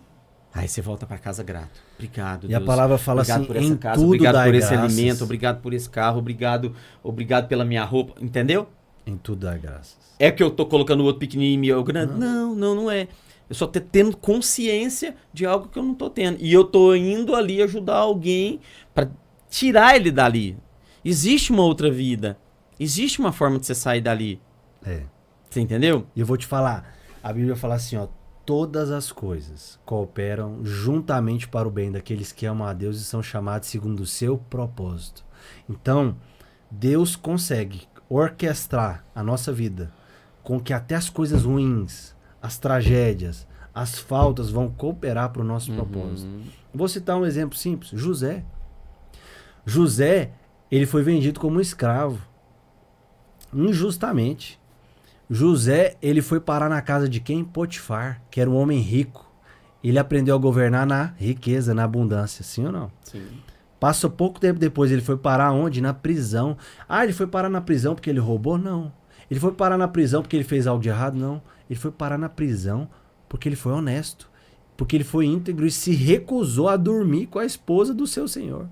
Aí você volta para casa grato. Obrigado, e Deus. A palavra fala obrigado assim, por essa em casa, tudo obrigado dai por esse graças. alimento, obrigado por esse carro, obrigado pela minha roupa, entendeu? Em tudo dai graças. É que eu tô colocando o outro pequenininho e o grande? Não é. Eu só tô tendo consciência de algo que eu não tô tendo. E eu tô indo ali ajudar alguém para tirar ele dali. Existe uma outra vida. Existe uma forma de você sair dali. Você entendeu? E eu vou te falar, a Bíblia fala assim, ó, todas as coisas cooperam juntamente para o bem daqueles que amam a Deus e são chamados segundo o seu propósito. Então, Deus consegue orquestrar a nossa vida com que até as coisas ruins, as tragédias, as faltas vão cooperar para o nosso propósito. Vou citar um exemplo simples. José, ele foi vendido como escravo. Injustamente. José, ele foi parar na casa de quem? Potifar, que era um homem rico. Ele aprendeu a governar na riqueza, na abundância. Sim ou não? Sim. Passou pouco tempo depois, ele foi parar onde? Na prisão. Ele foi parar na prisão porque ele roubou? Não. Ele foi parar na prisão porque ele fez algo de errado? Não. Ele foi parar na prisão porque ele foi honesto. Porque ele foi íntegro e se recusou a dormir com a esposa do seu senhor.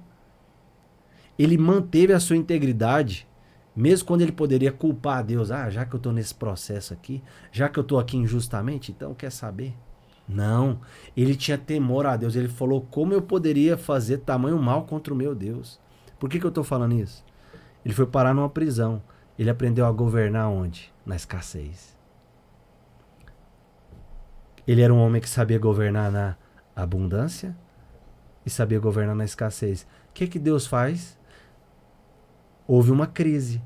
Ele manteve a sua integridade, mesmo quando ele poderia culpar a Deus. Já que eu estou nesse processo aqui, já que eu estou aqui injustamente, então quer saber? Não. Ele tinha temor a Deus. Ele falou, como eu poderia fazer tamanho mal contra o meu Deus? Por que eu estou falando isso? Ele foi parar numa prisão. Ele aprendeu a governar onde? Na escassez. Ele era um homem que sabia governar na abundância e sabia governar na escassez. O que Deus faz? Houve uma crise.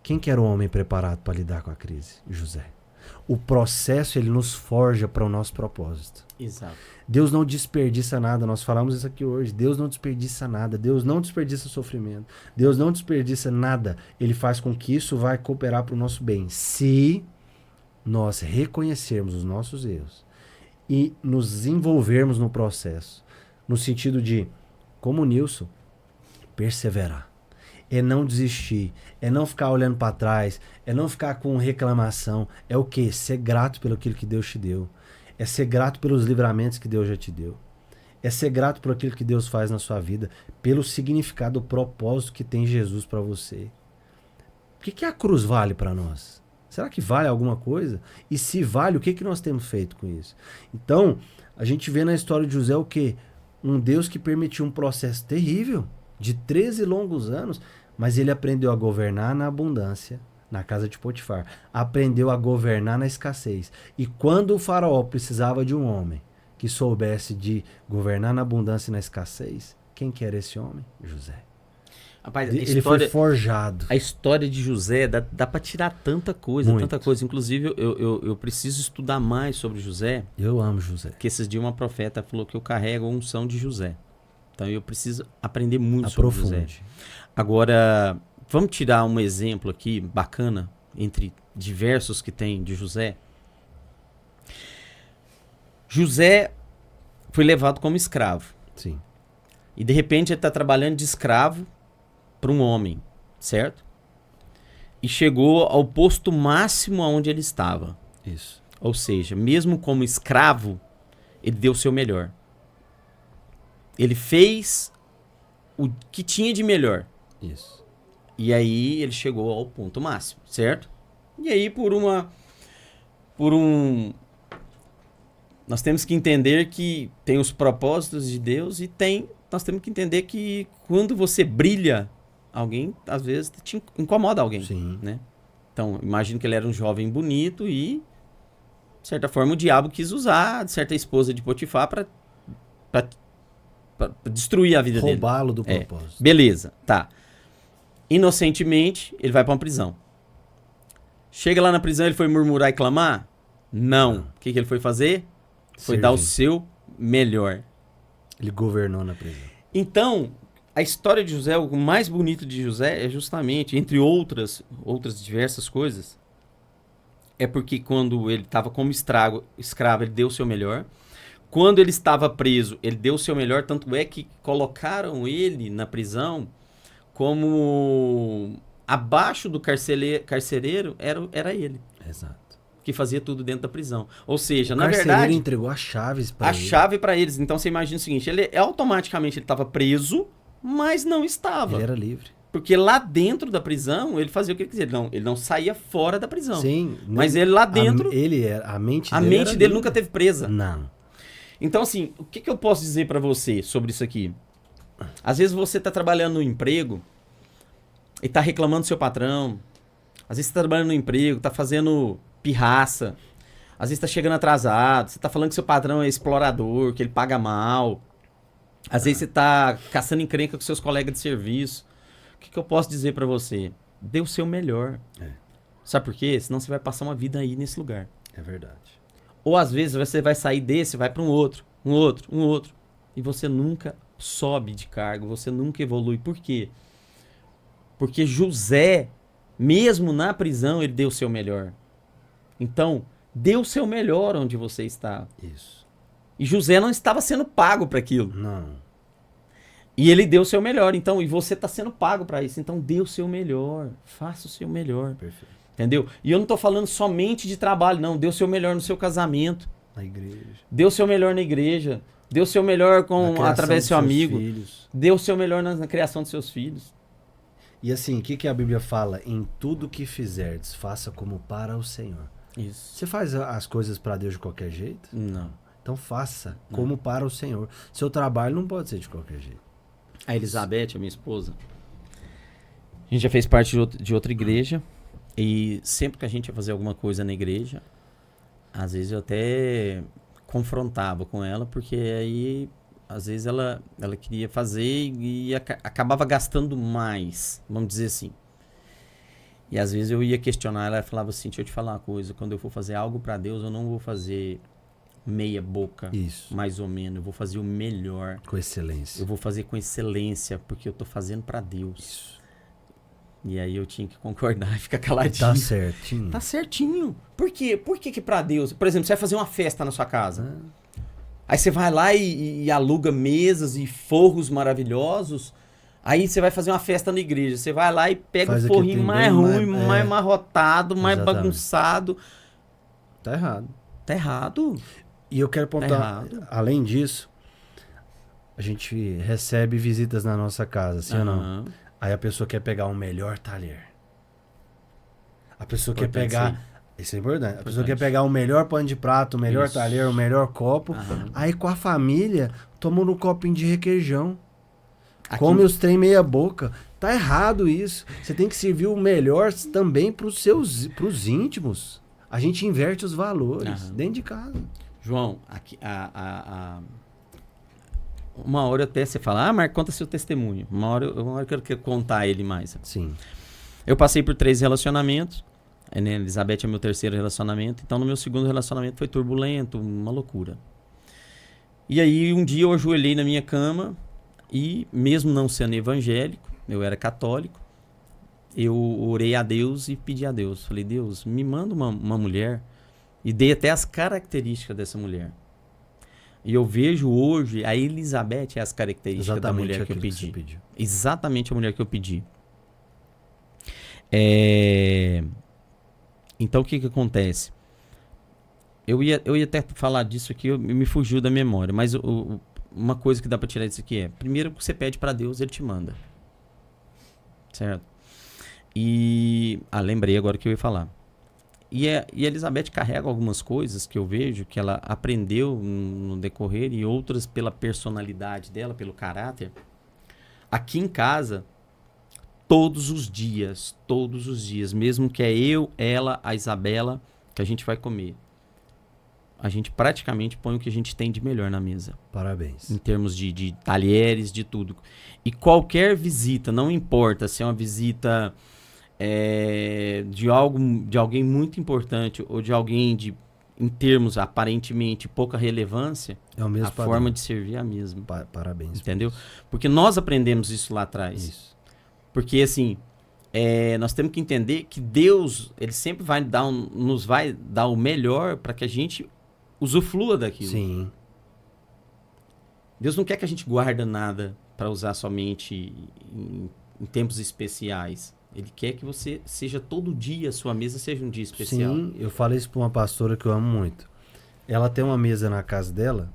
Quem que era o homem preparado para lidar com a crise? José. O processo, ele nos forja para o nosso propósito. Exato. Deus não desperdiça nada. Nós falamos isso aqui hoje. Deus não desperdiça nada. Deus não desperdiça sofrimento. Deus não desperdiça nada. Ele faz com que isso vai cooperar para o nosso bem. Se nós reconhecermos os nossos erros e nos envolvermos no processo, no sentido de, como o Nilson, perseverar. É não desistir, é não ficar olhando para trás, é não ficar com reclamação. É o quê? Ser grato pelo aquilo que Deus te deu. É ser grato pelos livramentos que Deus já te deu. É ser grato por aquilo que Deus faz na sua vida, pelo significado, o propósito que tem Jesus para você. O que a cruz vale para nós? Será que vale alguma coisa? E se vale, o que nós temos feito com isso? Então, a gente vê na história de José o quê? Um Deus que permitiu um processo terrível, de 13 longos anos, mas ele aprendeu a governar na abundância, na casa de Potifar. Aprendeu a governar na escassez. E quando o faraó precisava de um homem que soubesse de governar na abundância e na escassez, quem que era esse homem? José. Rapaz, ele foi forjado. A história de José dá para tirar tanta coisa, Muito. tanta coisa. Inclusive, eu preciso estudar mais sobre José. Eu amo José. Porque esses dias uma profeta falou que eu carrego a unção de José. Então eu preciso aprender muito sobre José. Agora, vamos tirar um exemplo aqui bacana, entre diversos que tem de José. José foi levado como escravo. Sim. E de repente ele está trabalhando de escravo para um homem, certo? E chegou ao posto máximo aonde ele estava. Isso. Ou seja, mesmo como escravo, ele deu o seu melhor. Ele fez o que tinha de melhor. Isso. E aí ele chegou ao ponto máximo, certo? E aí nós temos que entender que tem os propósitos de Deus e nós temos que entender que quando você brilha, alguém, às vezes, te incomoda alguém. Sim. Né? Então, imagino que ele era um jovem bonito e, de certa forma, o diabo quis usar certa esposa de Potifar para destruir a vida dele. Roubá-lo do propósito. Beleza, tá. Inocentemente, ele vai para uma prisão. Chega lá na prisão, ele foi murmurar e clamar? Não. O que ele foi fazer? Foi dar o seu melhor. Ele governou na prisão. Então, a história de José, o mais bonito de José é justamente, entre outras diversas coisas, é porque quando ele estava como escravo, ele deu o seu melhor. Quando ele estava preso, ele deu o seu melhor, tanto é que colocaram ele na prisão como abaixo do carcereiro era ele. Exato. Que fazia tudo dentro da prisão. Ou seja, na verdade... O carcereiro entregou as chaves para ele. A chave para eles. Então você imagina o seguinte, automaticamente ele estava preso, mas não estava. Ele era livre. Porque lá dentro da prisão, ele fazia o que ele quiser. Ele não saía fora da prisão. Sim. Mas ele lá dentro... A mente dele nunca teve presa. Não. Então assim, o que eu posso dizer para você sobre isso aqui? Às vezes você está trabalhando no emprego e está reclamando do seu patrão. Às vezes você está trabalhando no emprego, está fazendo pirraça. Às vezes está chegando atrasado. Você está falando que seu patrão é explorador, que ele paga mal. Às vezes você está caçando encrenca com seus colegas de serviço. O que eu posso dizer para você? Dê o seu melhor. Sabe por quê? Senão você vai passar uma vida aí nesse lugar. É verdade. Ou às vezes você vai sair desse, vai para um outro. E você nunca sobe de cargo, você nunca evolui. Por quê? Porque José, mesmo na prisão, ele deu o seu melhor. Então, dê o seu melhor onde você está. Isso. E José não estava sendo pago para aquilo. Não. E ele deu o seu melhor. Então, e você está sendo pago para isso. Então, dê o seu melhor. Faça o seu melhor. Perfeito. Entendeu? E eu não estou falando somente de trabalho, não. Dê o seu melhor no seu casamento. Na igreja. Dê o seu melhor na igreja. Dê o seu melhor através do seu amigo. Filhos. Dê o seu melhor na criação dos seus filhos. E assim, o que a Bíblia fala? Em tudo que fizerdes, faça como para o Senhor. Isso. Você faz as coisas para Deus de qualquer jeito? Não. Então faça como para o Senhor. Seu trabalho não pode ser de qualquer jeito. A Elizabeth, a minha esposa, a gente já fez parte de outra igreja. E sempre que a gente ia fazer alguma coisa na igreja, às vezes eu até confrontava com ela, porque aí às vezes ela queria fazer e acabava gastando mais, vamos dizer assim. E às vezes eu ia questionar ela e falava assim, deixa eu te falar uma coisa, quando eu for fazer algo para Deus, eu não vou fazer meia boca, Isso. mais ou menos, eu vou fazer o melhor. Com excelência. Eu vou fazer com excelência, porque eu tô fazendo para Deus. Isso. E aí eu tinha que concordar e ficar caladinho. Tá certinho. Tá certinho. Por quê? Por que pra Deus? Por exemplo, você vai fazer uma festa na sua casa. Aí você vai lá e aluga mesas e forros maravilhosos. Aí você vai fazer uma festa na igreja. Você vai lá e pega o forrinho mais ruim, mais amarrotado, mais bagunçado. Tá errado. Tá errado. E eu quero apontar, além disso, a gente recebe visitas na nossa casa, sim ou não? Aí a pessoa quer pegar o melhor talher. A pessoa quer pegar... Isso é importante. A pessoa quer pegar o melhor pano de prato, o melhor talher, o melhor copo. Aí com a família, toma um copinho de requeijão. Come os trem meia boca. Tá errado isso. Você tem que servir o melhor também pros íntimos. A gente inverte os valores dentro de casa. João, aqui, uma hora até você fala, Marco, conta seu testemunho. Uma hora que eu quero contar ele mais. Sim. Eu passei por 3 relacionamentos. A Elizabeth é meu 3º relacionamento. Então, no meu 2º relacionamento foi turbulento, uma loucura. E aí, um dia eu ajoelhei na minha cama e, mesmo não sendo evangélico, eu era católico, eu orei a Deus e pedi a Deus. Falei, Deus, me manda uma mulher, e dei até as características dessa mulher. E eu vejo hoje, a Elizabeth é as características da mulher que eu pedi. Exatamente a mulher que eu pedi. Então, o que acontece? Eu ia até falar disso aqui, me fugiu da memória, mas uma coisa que dá para tirar disso aqui é, primeiro que você pede para Deus, ele te manda. Certo? E... lembrei agora que eu ia falar. E a Elizabeth carrega algumas coisas que eu vejo que ela aprendeu no decorrer e outras pela personalidade dela, pelo caráter. Aqui em casa, todos os dias, mesmo que é eu, ela, a Isabela, que a gente vai comer, a gente praticamente põe o que a gente tem de melhor na mesa. Parabéns. Em termos de talheres, de tudo. E qualquer visita, não importa se é uma visita... de alguém muito importante ou de alguém em termos aparentemente pouca relevância, é o mesmo forma de servir é a mesma. Parabéns. Entendeu? Porque nós aprendemos isso lá atrás. Isso. Porque assim, nós temos que entender que Deus, ele sempre vai nos vai dar o melhor para que a gente usufrua daquilo. Sim. Deus não quer que a gente guarde nada para usar somente em tempos especiais. Ele quer que você seja todo dia, a sua mesa seja um dia especial. Sim, eu falei isso para uma pastora que eu amo muito. Ela tem uma mesa na casa dela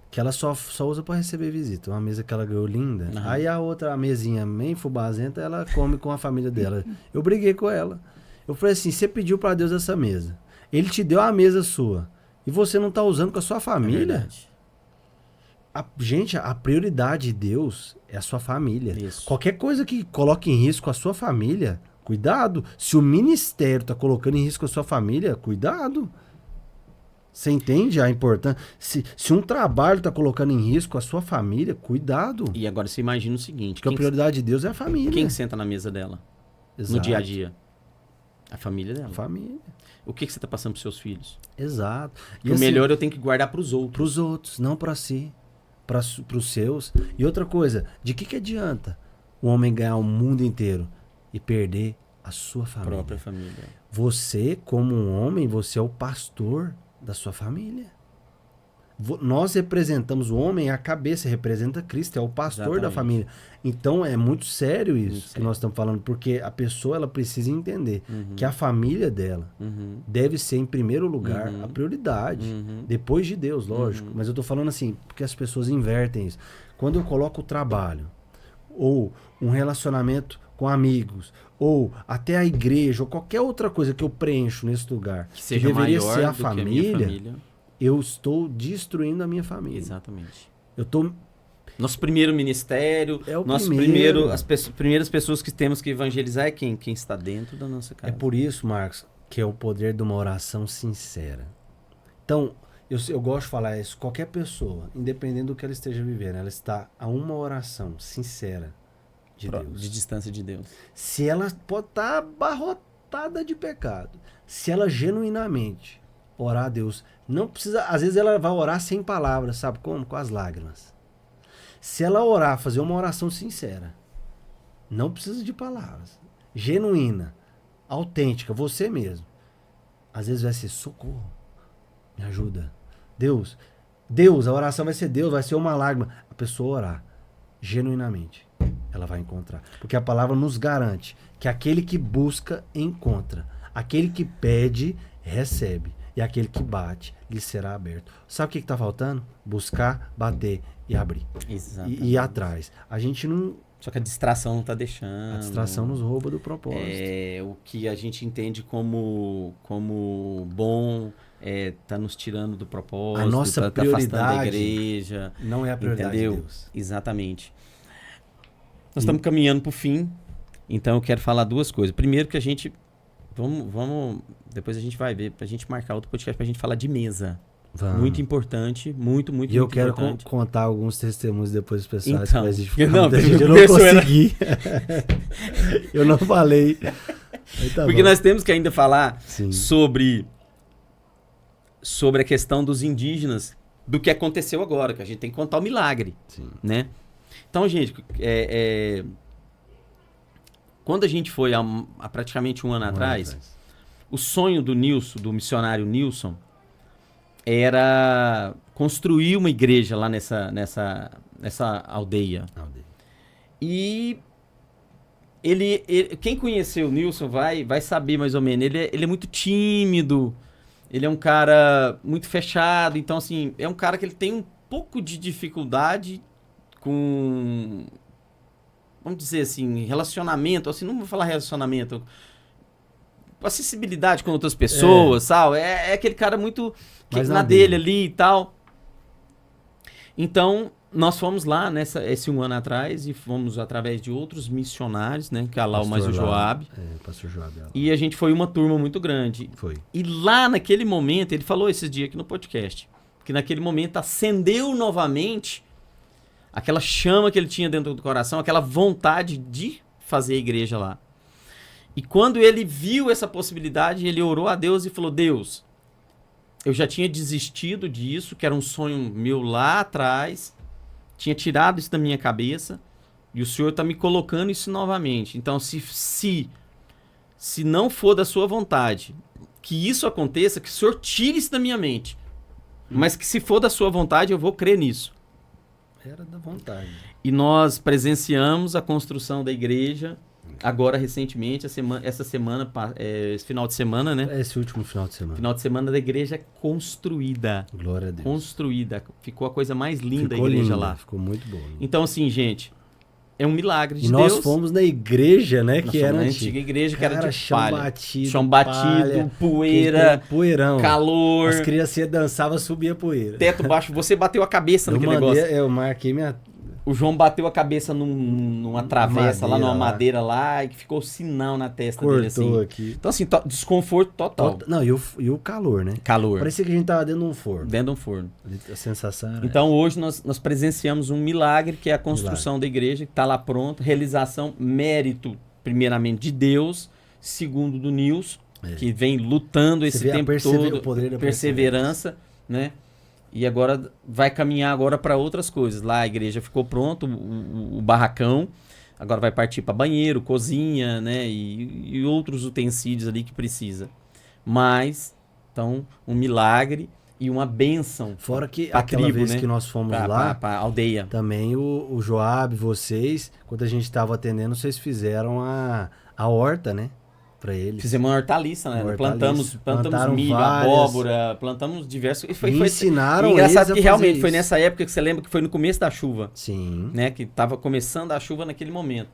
que ela só usa para receber visita. Uma mesa que ela ganhou linda. Uhum. Aí a outra, a mesinha bem fubazenta, ela come com a família dela. Eu briguei com ela. Eu falei assim, você pediu para Deus essa mesa. Ele te deu a mesa sua. E você não está usando com a sua família? É verdade. Gente, a prioridade de Deus é a sua família. Isso. Qualquer coisa que coloque em risco a sua família, cuidado. Se o ministério está colocando em risco a sua família, cuidado. Você entende a importância? Se um trabalho está colocando em risco a sua família, cuidado. E agora você imagina o seguinte... Porque a prioridade de Deus é a família. Quem senta na mesa dela? Exato. No dia a dia? A família dela. Família. O que você está passando para os seus filhos? Exato. E o melhor eu tenho que guardar para os outros. Para os outros, não para si. Para os seus. E outra coisa, de que adianta o homem ganhar o mundo inteiro e perder a sua família? A própria família. Você, como um homem, você é o pastor da sua família. Nós representamos o homem, a cabeça representa Cristo, é o pastor Exatamente. da família. Então é muito sério isso muito que sério. nós estamos falando, porque a pessoa ela precisa entender que a família dela deve ser em primeiro lugar a prioridade, depois de Deus, lógico. Mas eu estou falando assim, porque as pessoas invertem isso. Quando eu coloco o trabalho, ou um relacionamento com amigos, ou até a igreja, ou qualquer outra coisa que eu preencho nesse lugar, que seja deveria maior ser a do que família, minha família. eu estou destruindo a minha família. Exatamente. Eu tô... Nosso primeiro ministério, É o nosso primeiro. as primeiras pessoas que temos que evangelizar é quem? Quem está dentro da nossa casa. É por isso, Marcos, que é o poder de uma oração sincera. Então, eu gosto de falar isso. Qualquer pessoa, independente do que ela esteja vivendo, ela está a uma oração sincera de Deus. De distância de Deus. Se ela pode estar abarrotada de pecado, se ela genuinamente orar a Deus, não precisa, às vezes ela vai orar sem palavras, sabe como? Com as lágrimas. Se ela orar, fazer uma oração sincera, não precisa de palavras, genuína, autêntica, você mesmo. Às vezes vai ser socorro, me ajuda. Deus, a oração vai ser Deus, vai ser uma lágrima. A pessoa orar genuinamente, ela vai encontrar. Porque a palavra nos garante que aquele que busca, encontra. Aquele que pede, recebe. E aquele que bate, lhe será aberto. Sabe o que está faltando? Buscar, bater e abrir. Exatamente. E ir atrás. A gente não... Só que a distração não está deixando. A distração nos rouba do propósito. O que a gente entende como bom tá nos tirando do propósito. A nossa tá afastando da prioridade igreja. não é a prioridade entendeu? de Deus. Exatamente. Nós estamos caminhando para o fim. Então eu quero falar duas coisas. Primeiro que a gente... Vamos, depois a gente vai ver, pra gente marcar outro podcast pra gente falar de mesa. Vamos. Muito importante, muito E eu quero importante. contar alguns testemunhos depois dos pessoais. Então, mas eu não consegui. Eu não falei. Tá porque bom. nós temos que ainda falar Sim. sobre a questão dos indígenas, do que aconteceu agora, que a gente tem que contar o milagre. Sim. Né? Então, gente, quando a gente foi há praticamente um ano atrás, o sonho do Nilson, do missionário Nilson, era construir uma igreja lá nessa aldeia. E quem conheceu o Nilson vai saber mais ou menos. Ele é muito tímido. Ele é um cara muito fechado. Então, assim, é um cara que ele tem um pouco de dificuldade com... Vamos dizer assim, relacionamento. Assim, não vou falar relacionamento... acessibilidade com outras pessoas, sabe? É aquele cara muito na dele ali e tal. Então, nós fomos lá esse 1 ano atrás e fomos através de outros missionários, né? Que é lá o mais o Joab. Pastor Joab. E a gente foi uma turma muito grande. Foi. E lá naquele momento, ele falou esses dias aqui no podcast, que naquele momento acendeu novamente aquela chama que ele tinha dentro do coração, aquela vontade de fazer a igreja lá. E quando ele viu essa possibilidade, ele orou a Deus e falou, Deus, eu já tinha desistido disso, que era um sonho meu lá atrás, tinha tirado isso da minha cabeça, e o Senhor está me colocando isso novamente. Então, se não for da sua vontade que isso aconteça, que o Senhor tire isso da minha mente, mas que se for da sua vontade, eu vou crer nisso. Era da vontade. E nós presenciamos a construção da igreja, agora, recentemente, esse final de semana, né? Esse último final de semana. Final de semana da igreja construída. Glória a Deus. Construída. Ficou a coisa mais linda ficou a igreja linda, lá. Ficou muito boa. Então, assim, gente, é um milagre de Deus. E nós fomos na igreja, né? Que era na antiga igreja, que era de chão palha. Batido, chão batido, poeira, poeirão. calor. As crianças dançavam, subia poeira. Teto baixo. Você bateu a cabeça naquele negócio. Eu marquei minha... O João bateu a cabeça numa travessa lá, numa madeira lá, e que ficou sinal na testa dele, assim. Aqui. Então, assim, desconforto total. Não, e o calor, né? Calor. Parecia que a gente tava dentro de um forno. Dentro de um forno. A sensação era... Então, hoje nós presenciamos um milagre, que é a construção da igreja, que está lá pronto. Realização, mérito, primeiramente, de Deus, segundo do Nilson, que vem lutando esse tempo todo. O poder da perseverança, né? E agora vai caminhar agora para outras coisas. Lá a igreja ficou pronto, o barracão. Agora vai partir para banheiro, cozinha, né? E outros utensílios ali que precisa. Mas, então, um milagre e uma bênção. Fora que aquela vez, né, que nós fomos lá, pra aldeia. Também o Joab, vocês, quando a gente estava atendendo, vocês fizeram a horta, né? Pra eles. Fizemos uma hortaliça, né? Plantamos milho, abóbora, plantamos diversos... Ensinaram eles engraçado que realmente foi nessa época que você lembra que foi no começo da chuva. Sim. Né? Que tava começando a chuva naquele momento.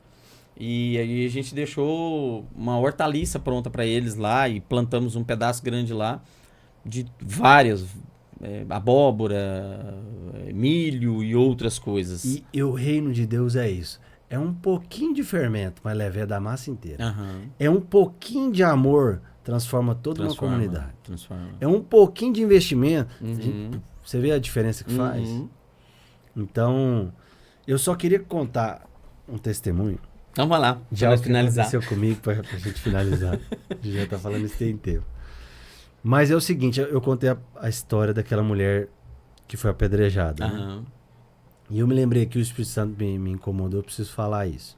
E aí a gente deixou uma hortaliça pronta para eles lá e plantamos um pedaço grande lá de várias... abóbora, milho e outras coisas. E o reino de Deus é isso. É um pouquinho de fermento, mas leva da massa inteira. Uhum. É um pouquinho de amor, transforma toda uma comunidade. Transforma. É um pouquinho de investimento. Você vê a diferença que faz? Então, eu só queria contar um testemunho. Então, vai lá, já finalizar. Aconteceu comigo pra gente finalizar. A gente já tá falando isso tem tempo. Mas é o seguinte, eu contei a história daquela mulher que foi apedrejada. Né? E eu me lembrei que o Espírito Santo me incomodou, eu preciso falar isso.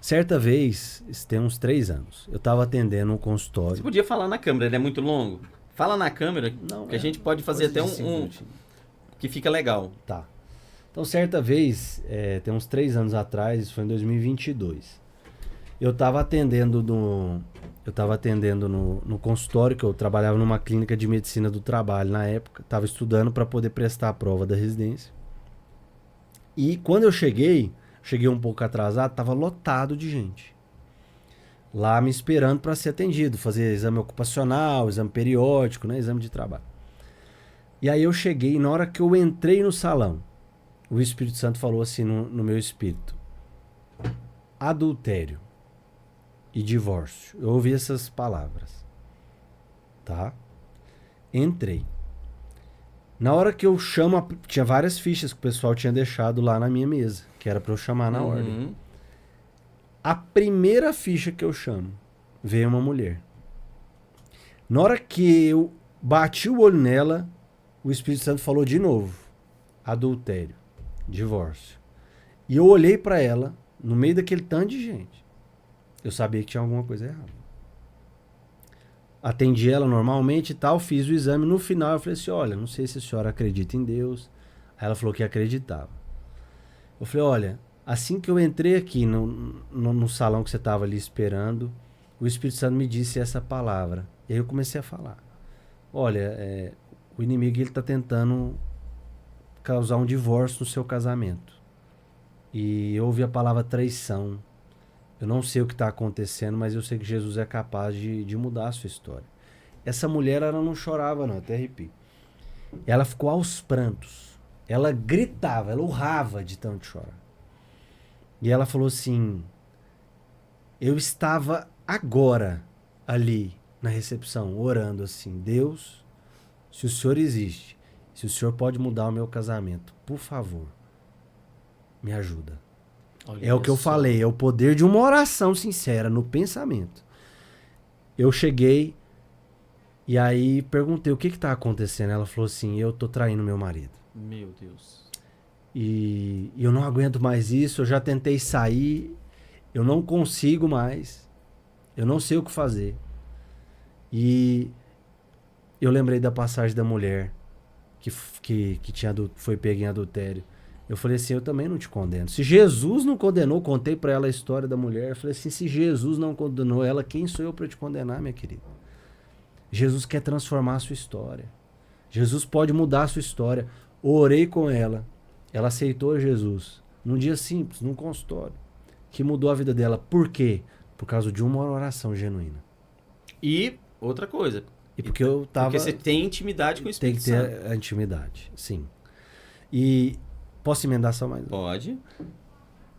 Certa vez, isso tem uns 3 anos, eu estava atendendo um consultório. Você podia falar na câmera, ele é muito longo? Fala na câmera, não, que a gente pode fazer até um que fica legal. Tá. Então, certa vez, tem uns 3 anos atrás, isso foi em 2022, eu estava atendendo no consultório, que eu trabalhava numa clínica de medicina do trabalho na época, estava estudando para poder prestar a prova da residência. E quando eu cheguei um pouco atrasado, estava lotado de gente. Lá me esperando para ser atendido, fazer exame ocupacional, exame periódico, né, exame de trabalho. E aí eu cheguei, e na hora que eu entrei no salão, o Espírito Santo falou assim no meu espírito: adultério e divórcio. Eu ouvi essas palavras. Tá? Entrei. Na hora que eu chamo, tinha várias fichas que o pessoal tinha deixado lá na minha mesa, que era para eu chamar na ordem. A primeira ficha que eu chamo, veio uma mulher. Na hora que eu bati o olho nela, o Espírito Santo falou de novo: adultério, divórcio. E eu olhei para ela, no meio daquele tanto de gente. Eu sabia que tinha alguma coisa errada. Atendi ela normalmente e tal, fiz o exame. No final eu falei assim: olha, não sei se a senhora acredita em Deus. Aí ela falou que acreditava. Eu falei: olha, assim que eu entrei aqui no salão que você estava ali esperando, o Espírito Santo me disse essa palavra. E aí eu comecei a falar: olha, o inimigo ele tá tentando causar um divórcio no seu casamento. E eu ouvi a palavra traição. Eu não sei o que está acontecendo, mas eu sei que Jesus é capaz de mudar a sua história. Essa mulher, ela não chorava não, até arrepio. Ela ficou aos prantos. Ela gritava, ela urrava de tanto chorar. E ela falou assim, eu estava agora ali na recepção, orando assim, Deus, se o Senhor existe, se o Senhor pode mudar o meu casamento, por favor, me ajuda. Olha É o que eu falei, é o poder de uma oração sincera no pensamento. Eu cheguei e aí perguntei o que está acontecendo. Ela falou assim, eu tô traindo meu marido. Meu Deus. E eu não aguento mais isso, eu já tentei sair, eu não consigo mais, eu não sei o que fazer. E eu lembrei da passagem da mulher que foi pega em adultério. Eu falei assim, eu também não te condeno. Se Jesus não condenou, contei pra ela a história da mulher. Eu falei assim, se Jesus não condenou ela, quem sou eu pra te condenar, minha querida? Jesus quer transformar a sua história. Jesus pode mudar a sua história. Orei com ela. Ela aceitou Jesus. Num dia simples, num consultório. Que mudou a vida dela. Por quê? Por causa de uma oração genuína. E outra coisa. E porque eu tava... Porque você tem intimidade com o Espírito Santo. Tem que ter a intimidade, sim. E... Posso emendar só mais? Pode.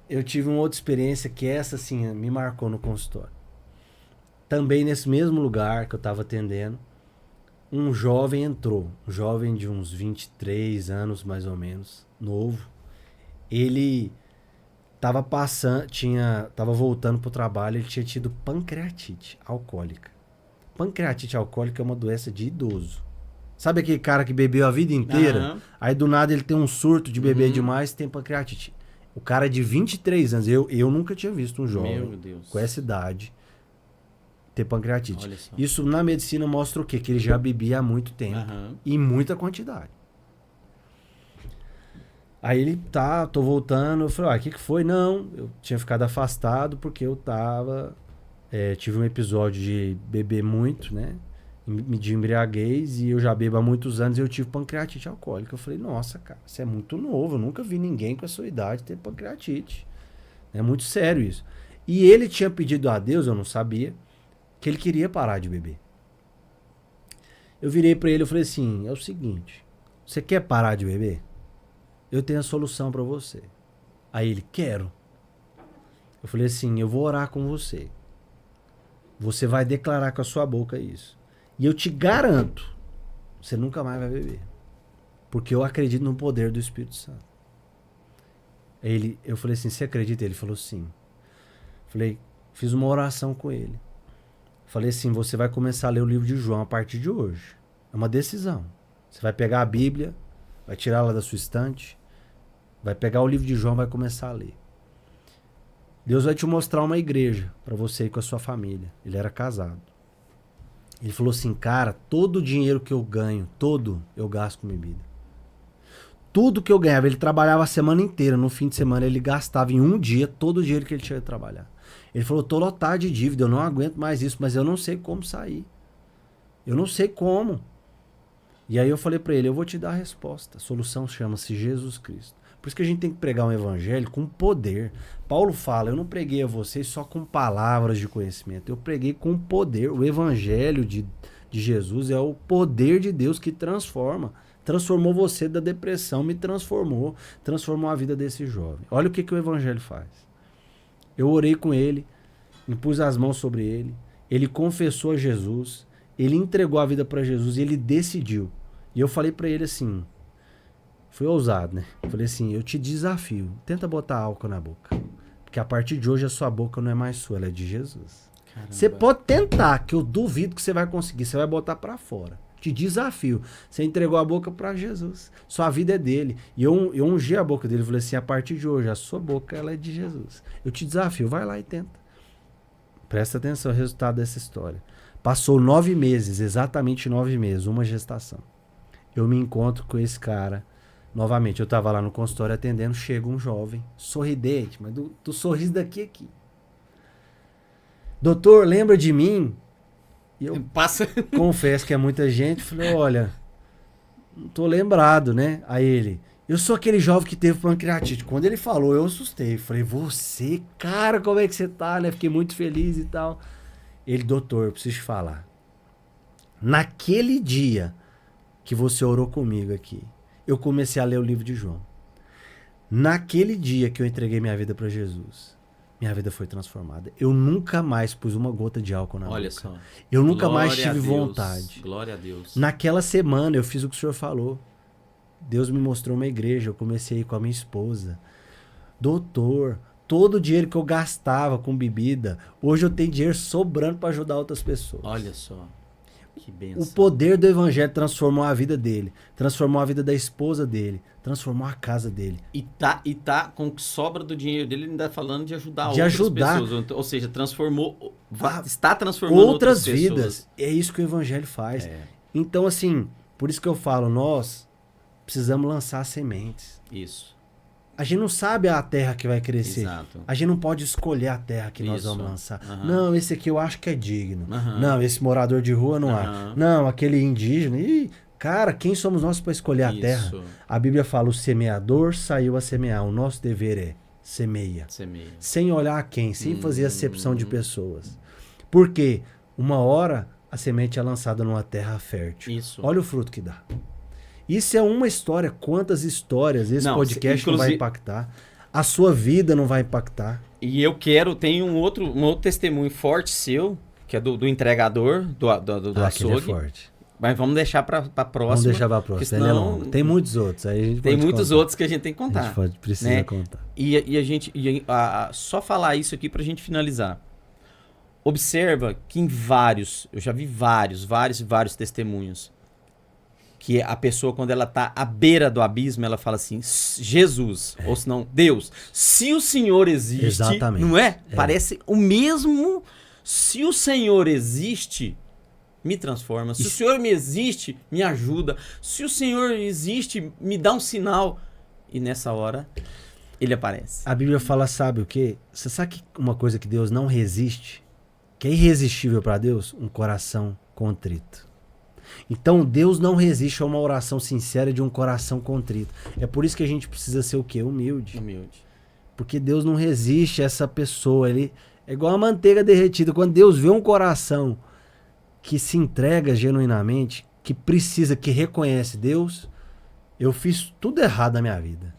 Eu tive uma outra experiência que essa, assim, me marcou no consultório. Também nesse mesmo lugar que eu estava atendendo, um jovem entrou. Um jovem de uns 23 anos, mais ou menos, novo. Ele estava tava voltando pro trabalho, ele tinha tido pancreatite alcoólica. Pancreatite alcoólica é uma doença de idoso. Sabe aquele cara que bebeu a vida inteira? Aí do nada ele tem um surto de beber demais e tem pancreatite. O cara é de 23 anos. Eu nunca tinha visto um jovem com essa idade ter pancreatite. Isso na medicina mostra o quê? Que ele já bebia há muito tempo. E muita quantidade. Aí ele tô voltando. Eu falei, o que foi? Não, eu tinha ficado afastado porque eu tive um episódio de beber muito, né? De embriaguez, e eu já bebo há muitos anos e eu tive pancreatite alcoólica. Eu falei, nossa, cara, você é muito novo, eu nunca vi ninguém com a sua idade ter pancreatite. É muito sério isso. E ele tinha pedido a Deus, eu não sabia, que ele queria parar de beber. Eu virei pra ele e falei assim, é o seguinte, você quer parar de beber? Eu tenho a solução pra você. Aí ele, quero. Eu falei assim, eu vou orar com você. Você vai declarar com a sua boca isso. E eu te garanto, você nunca mais vai beber. Porque eu acredito no poder do Espírito Santo. Eu falei assim, você acredita? Ele falou sim. Falei, fiz uma oração com ele. Falei assim, você vai começar a ler o livro de João a partir de hoje. É uma decisão. Você vai pegar a Bíblia, vai tirá-la da sua estante, vai pegar o livro de João e vai começar a ler. Deus vai te mostrar uma igreja para você ir com a sua família. Ele era casado. Ele falou assim, cara, todo o dinheiro que eu ganho, eu gasto com bebida. Tudo que eu ganhava, ele trabalhava a semana inteira, no fim de semana ele gastava em um dia todo o dinheiro que ele tinha que trabalhar. Ele falou, tô lotado de dívida, eu não aguento mais isso, mas eu não sei como sair. Eu não sei como. E aí eu falei pra ele, eu vou te dar a resposta. A solução chama-se Jesus Cristo. Por isso que a gente tem que pregar um evangelho com poder. Paulo fala, eu não preguei a vocês só com palavras de conhecimento. Eu preguei com poder. O evangelho de Jesus é o poder de Deus que transforma. Transformou você da depressão, me transformou a vida desse jovem. Olha o que o evangelho faz. Eu orei com ele, impus as mãos sobre ele, ele confessou a Jesus, ele entregou a vida para Jesus e ele decidiu. E eu falei para ele assim, fui ousado, né? Eu falei assim, eu te desafio, tenta botar álcool na boca. Porque a partir de hoje a sua boca não é mais sua, ela é de Jesus. Caramba. Você pode tentar, que eu duvido que você vai conseguir, você vai botar para fora. Te desafio. Você entregou a boca para Jesus. Sua vida é dele. E eu ungi a boca dele. Eu falei assim, a partir de hoje, a sua boca ela é de Jesus. Eu te desafio, vai lá e tenta. Presta atenção ao resultado dessa história. Passou 9 meses, exatamente 9 meses, uma gestação. Eu me encontro com esse cara. Novamente, eu estava lá no consultório atendendo, chega um jovem, sorridente, mas do sorriso daqui aqui. Doutor, lembra de mim? E eu Passa. confesso que é muita gente. Falei, olha, não tô lembrado, né? Aí ele, eu sou aquele jovem que teve pancreatite. Quando ele falou, eu assustei. Falei, você, cara, como é que você tá, né? Fiquei muito feliz e tal. Ele, doutor, eu preciso te falar. Naquele dia que você orou comigo aqui, eu comecei a ler o livro de João. Naquele dia que eu entreguei minha vida para Jesus, minha vida foi transformada. Eu nunca mais pus uma gota de álcool na boca. Olha só. Eu nunca mais Glória a tive Deus. vontade. Glória a Deus. Naquela semana eu fiz o que o senhor falou. Deus me mostrou uma igreja, eu comecei a ir com a minha esposa. Doutor, todo o dinheiro que eu gastava com bebida, hoje eu tenho dinheiro sobrando para ajudar outras pessoas. Olha só. Que bênção. O poder do evangelho transformou a vida dele, transformou a vida da esposa dele, transformou a casa dele. E tá com o que sobra do dinheiro dele, ele ainda falando de ajudar De outras ajudar. pessoas. Ou seja, está transformando Outras pessoas. vidas. É isso que o evangelho faz. É. Então, assim, por isso que eu falo, nós precisamos lançar sementes. Isso. A gente não sabe a terra que vai crescer. Exato. A gente não pode escolher a terra que nós Isso. vamos lançar. Aham. Não, esse aqui eu acho que é digno. Aham. Não, esse morador de rua não Aham. é. Não, aquele indígena. Ih, cara, quem somos nós para escolher a terra? Isso. A Bíblia fala, o semeador saiu a semear. O nosso dever é semeia. Semeia. Sem olhar a quem, sem fazer acepção de pessoas. Porque uma hora a semente é lançada numa terra fértil. Isso. Olha o fruto que dá. Isso é uma história. Quantas histórias esse Não, podcast não vai inclusive- impactar? A sua vida não vai impactar. E eu tem um outro testemunho forte seu, que é do entregador, do Aquele é açougue. forte. Mas vamos deixar pra próxima. Vamos deixar pra próxima. porque Ele é senão- longo. Tem muitos outros. Aí a gente Tem pode muitos contar. outros que a gente tem que A contar. gente precisa né? contar. E a gente. Só falar isso aqui pra gente finalizar. Observa que em eu já vi vários testemunhos. Que a pessoa, quando ela tá à beira do abismo, ela fala assim, Jesus, ou se não, Deus, se o Senhor existe, Exatamente. não é? Parece o mesmo, se o Senhor existe, me transforma. Se o Senhor me existe, me ajuda. Se o Senhor existe, me dá um sinal. E nessa hora, ele aparece. A Bíblia fala, sabe o quê? Você sabe que uma coisa que Deus não resiste, que é irresistível para Deus? Um coração contrito. Então Deus não resiste a uma oração sincera de um coração contrito. É por isso que a gente precisa ser o quê? Humilde. Humilde. Porque Deus não resiste a essa pessoa. Ele é igual a manteiga derretida. Quando Deus vê um coração que se entrega genuinamente, que precisa, que reconhece Deus, eu fiz tudo errado na minha vida.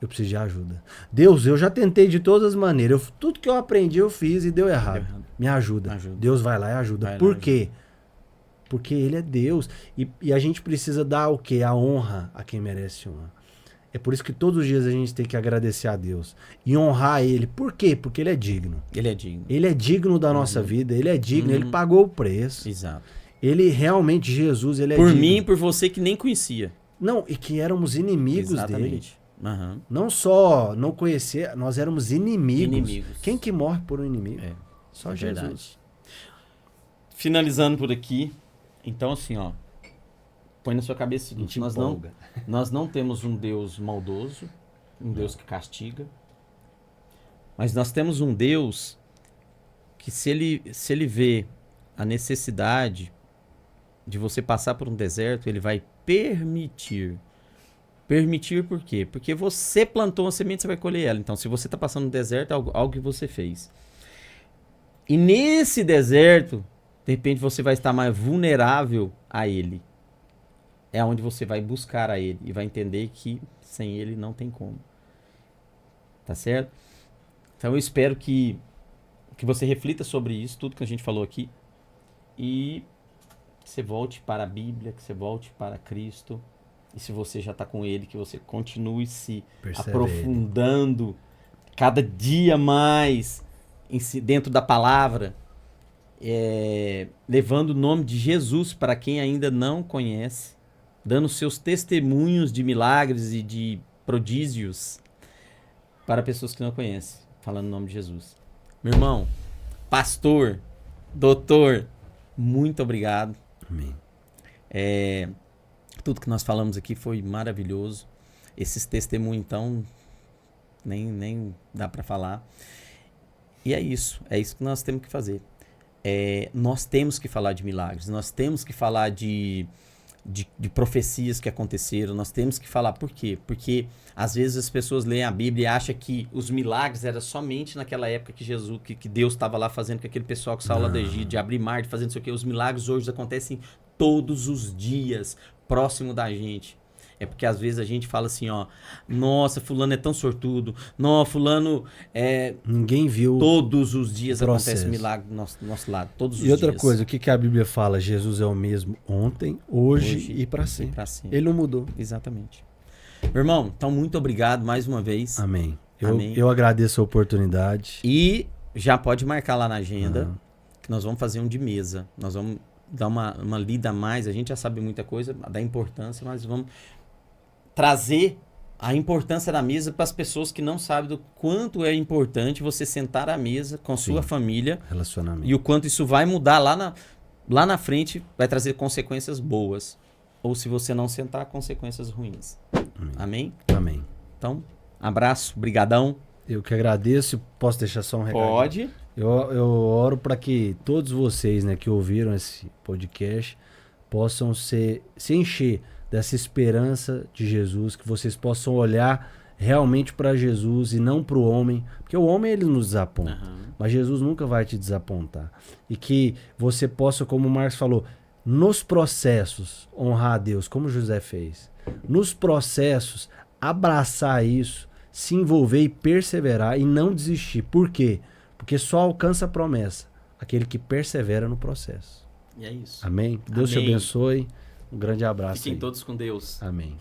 Eu preciso de ajuda. Deus, eu já tentei de todas as maneiras. Tudo que eu aprendi eu fiz e deu errado. Deu errado. Me ajuda. Deus vai lá e ajuda. Vai lá, Por quê? Porque Ele é Deus. E a gente precisa dar o quê? A honra a quem merece honra. É por isso que todos os dias a gente tem que agradecer a Deus. E honrar Ele. Por quê? Porque Ele é digno. Ele é digno. Ele é digno da nossa vida. Ele é digno. Ele pagou o preço. Exato. Ele realmente, Jesus, Ele é Por digno. mim e por você que nem conhecia. Não, e que éramos inimigos dele. Exatamente. Aham. Não só não conhecer, nós éramos inimigos. Inimigos. Quem que morre por um inimigo? É. Só É Jesus. verdade. Finalizando por aqui. Então, assim, ó. Põe na sua cabeça o seguinte: nós não temos um Deus maldoso, um Deus que castiga. Mas nós temos um Deus que, se ele vê a necessidade de você passar por um deserto, ele vai permitir. Permitir por quê? Porque você plantou uma semente, você vai colher ela. Então, se você está passando no deserto, é algo que você fez. E nesse deserto, de repente, você vai estar mais vulnerável a ele. É onde você vai buscar a ele e vai entender que sem ele não tem como. Tá certo? Então, eu espero que você reflita sobre isso, tudo que a gente falou aqui. E que você volte para a Bíblia, que você volte para Cristo. E se você já está com ele, que você continue se aprofundando cada dia mais dentro da palavra, levando o nome de Jesus para quem ainda não conhece, dando seus testemunhos de milagres e de prodígios para pessoas que não conhecem, falando o nome de Jesus. Meu irmão, pastor, doutor, muito obrigado. Amém. Tudo que nós falamos aqui foi maravilhoso. Esses testemunhos, então, nem dá para falar. E é isso que nós temos que fazer. nós temos que falar de milagres, nós temos que falar de profecias que aconteceram, nós temos que falar. Por quê? Porque às vezes as pessoas leem a Bíblia e acham que os milagres eram somente naquela época que Deus estava lá fazendo com aquele pessoal que saiu lá do Egito, de abrir mar, de fazer não sei o quê. Os milagres hoje acontecem todos os dias, próximo da gente. É porque às vezes a gente fala assim, ó, nossa, fulano é tão sortudo, não, fulano ninguém viu. Todos os dias acontece milagre do nosso lado, todos os dias. E outra coisa, o que a Bíblia fala? Jesus é o mesmo ontem, hoje e para sempre. Ele não mudou. Exatamente. Meu irmão, então muito obrigado mais uma vez. Amém. Amém. Eu agradeço a oportunidade. E já pode marcar lá na agenda que nós vamos fazer um de mesa. Nós vamos dar uma lida a mais. A gente já sabe muita coisa da importância, mas vamos trazer a importância da mesa para as pessoas que não sabem do quanto é importante você sentar à mesa com sua família. Relacionamento. E o quanto isso vai mudar lá na frente, vai trazer consequências boas. Ou se você não sentar, consequências ruins. Amém? Amém. Então, abraço, brigadão. Eu que agradeço. Posso deixar só um recado? Pode. Eu oro para que todos vocês, né, que ouviram esse podcast possam se encher dessa esperança de Jesus, que vocês possam olhar realmente para Jesus e não para o homem, porque o homem ele nos desaponta, mas Jesus nunca vai te desapontar. E que você possa, como o Marcos falou, nos processos honrar a Deus, como José fez. Nos processos abraçar isso, se envolver e perseverar e não desistir. Por quê? Porque só alcança a promessa aquele que persevera no processo. E é isso. Amém? Deus te abençoe. Um grande abraço. Fiquem todos com Deus. Amém.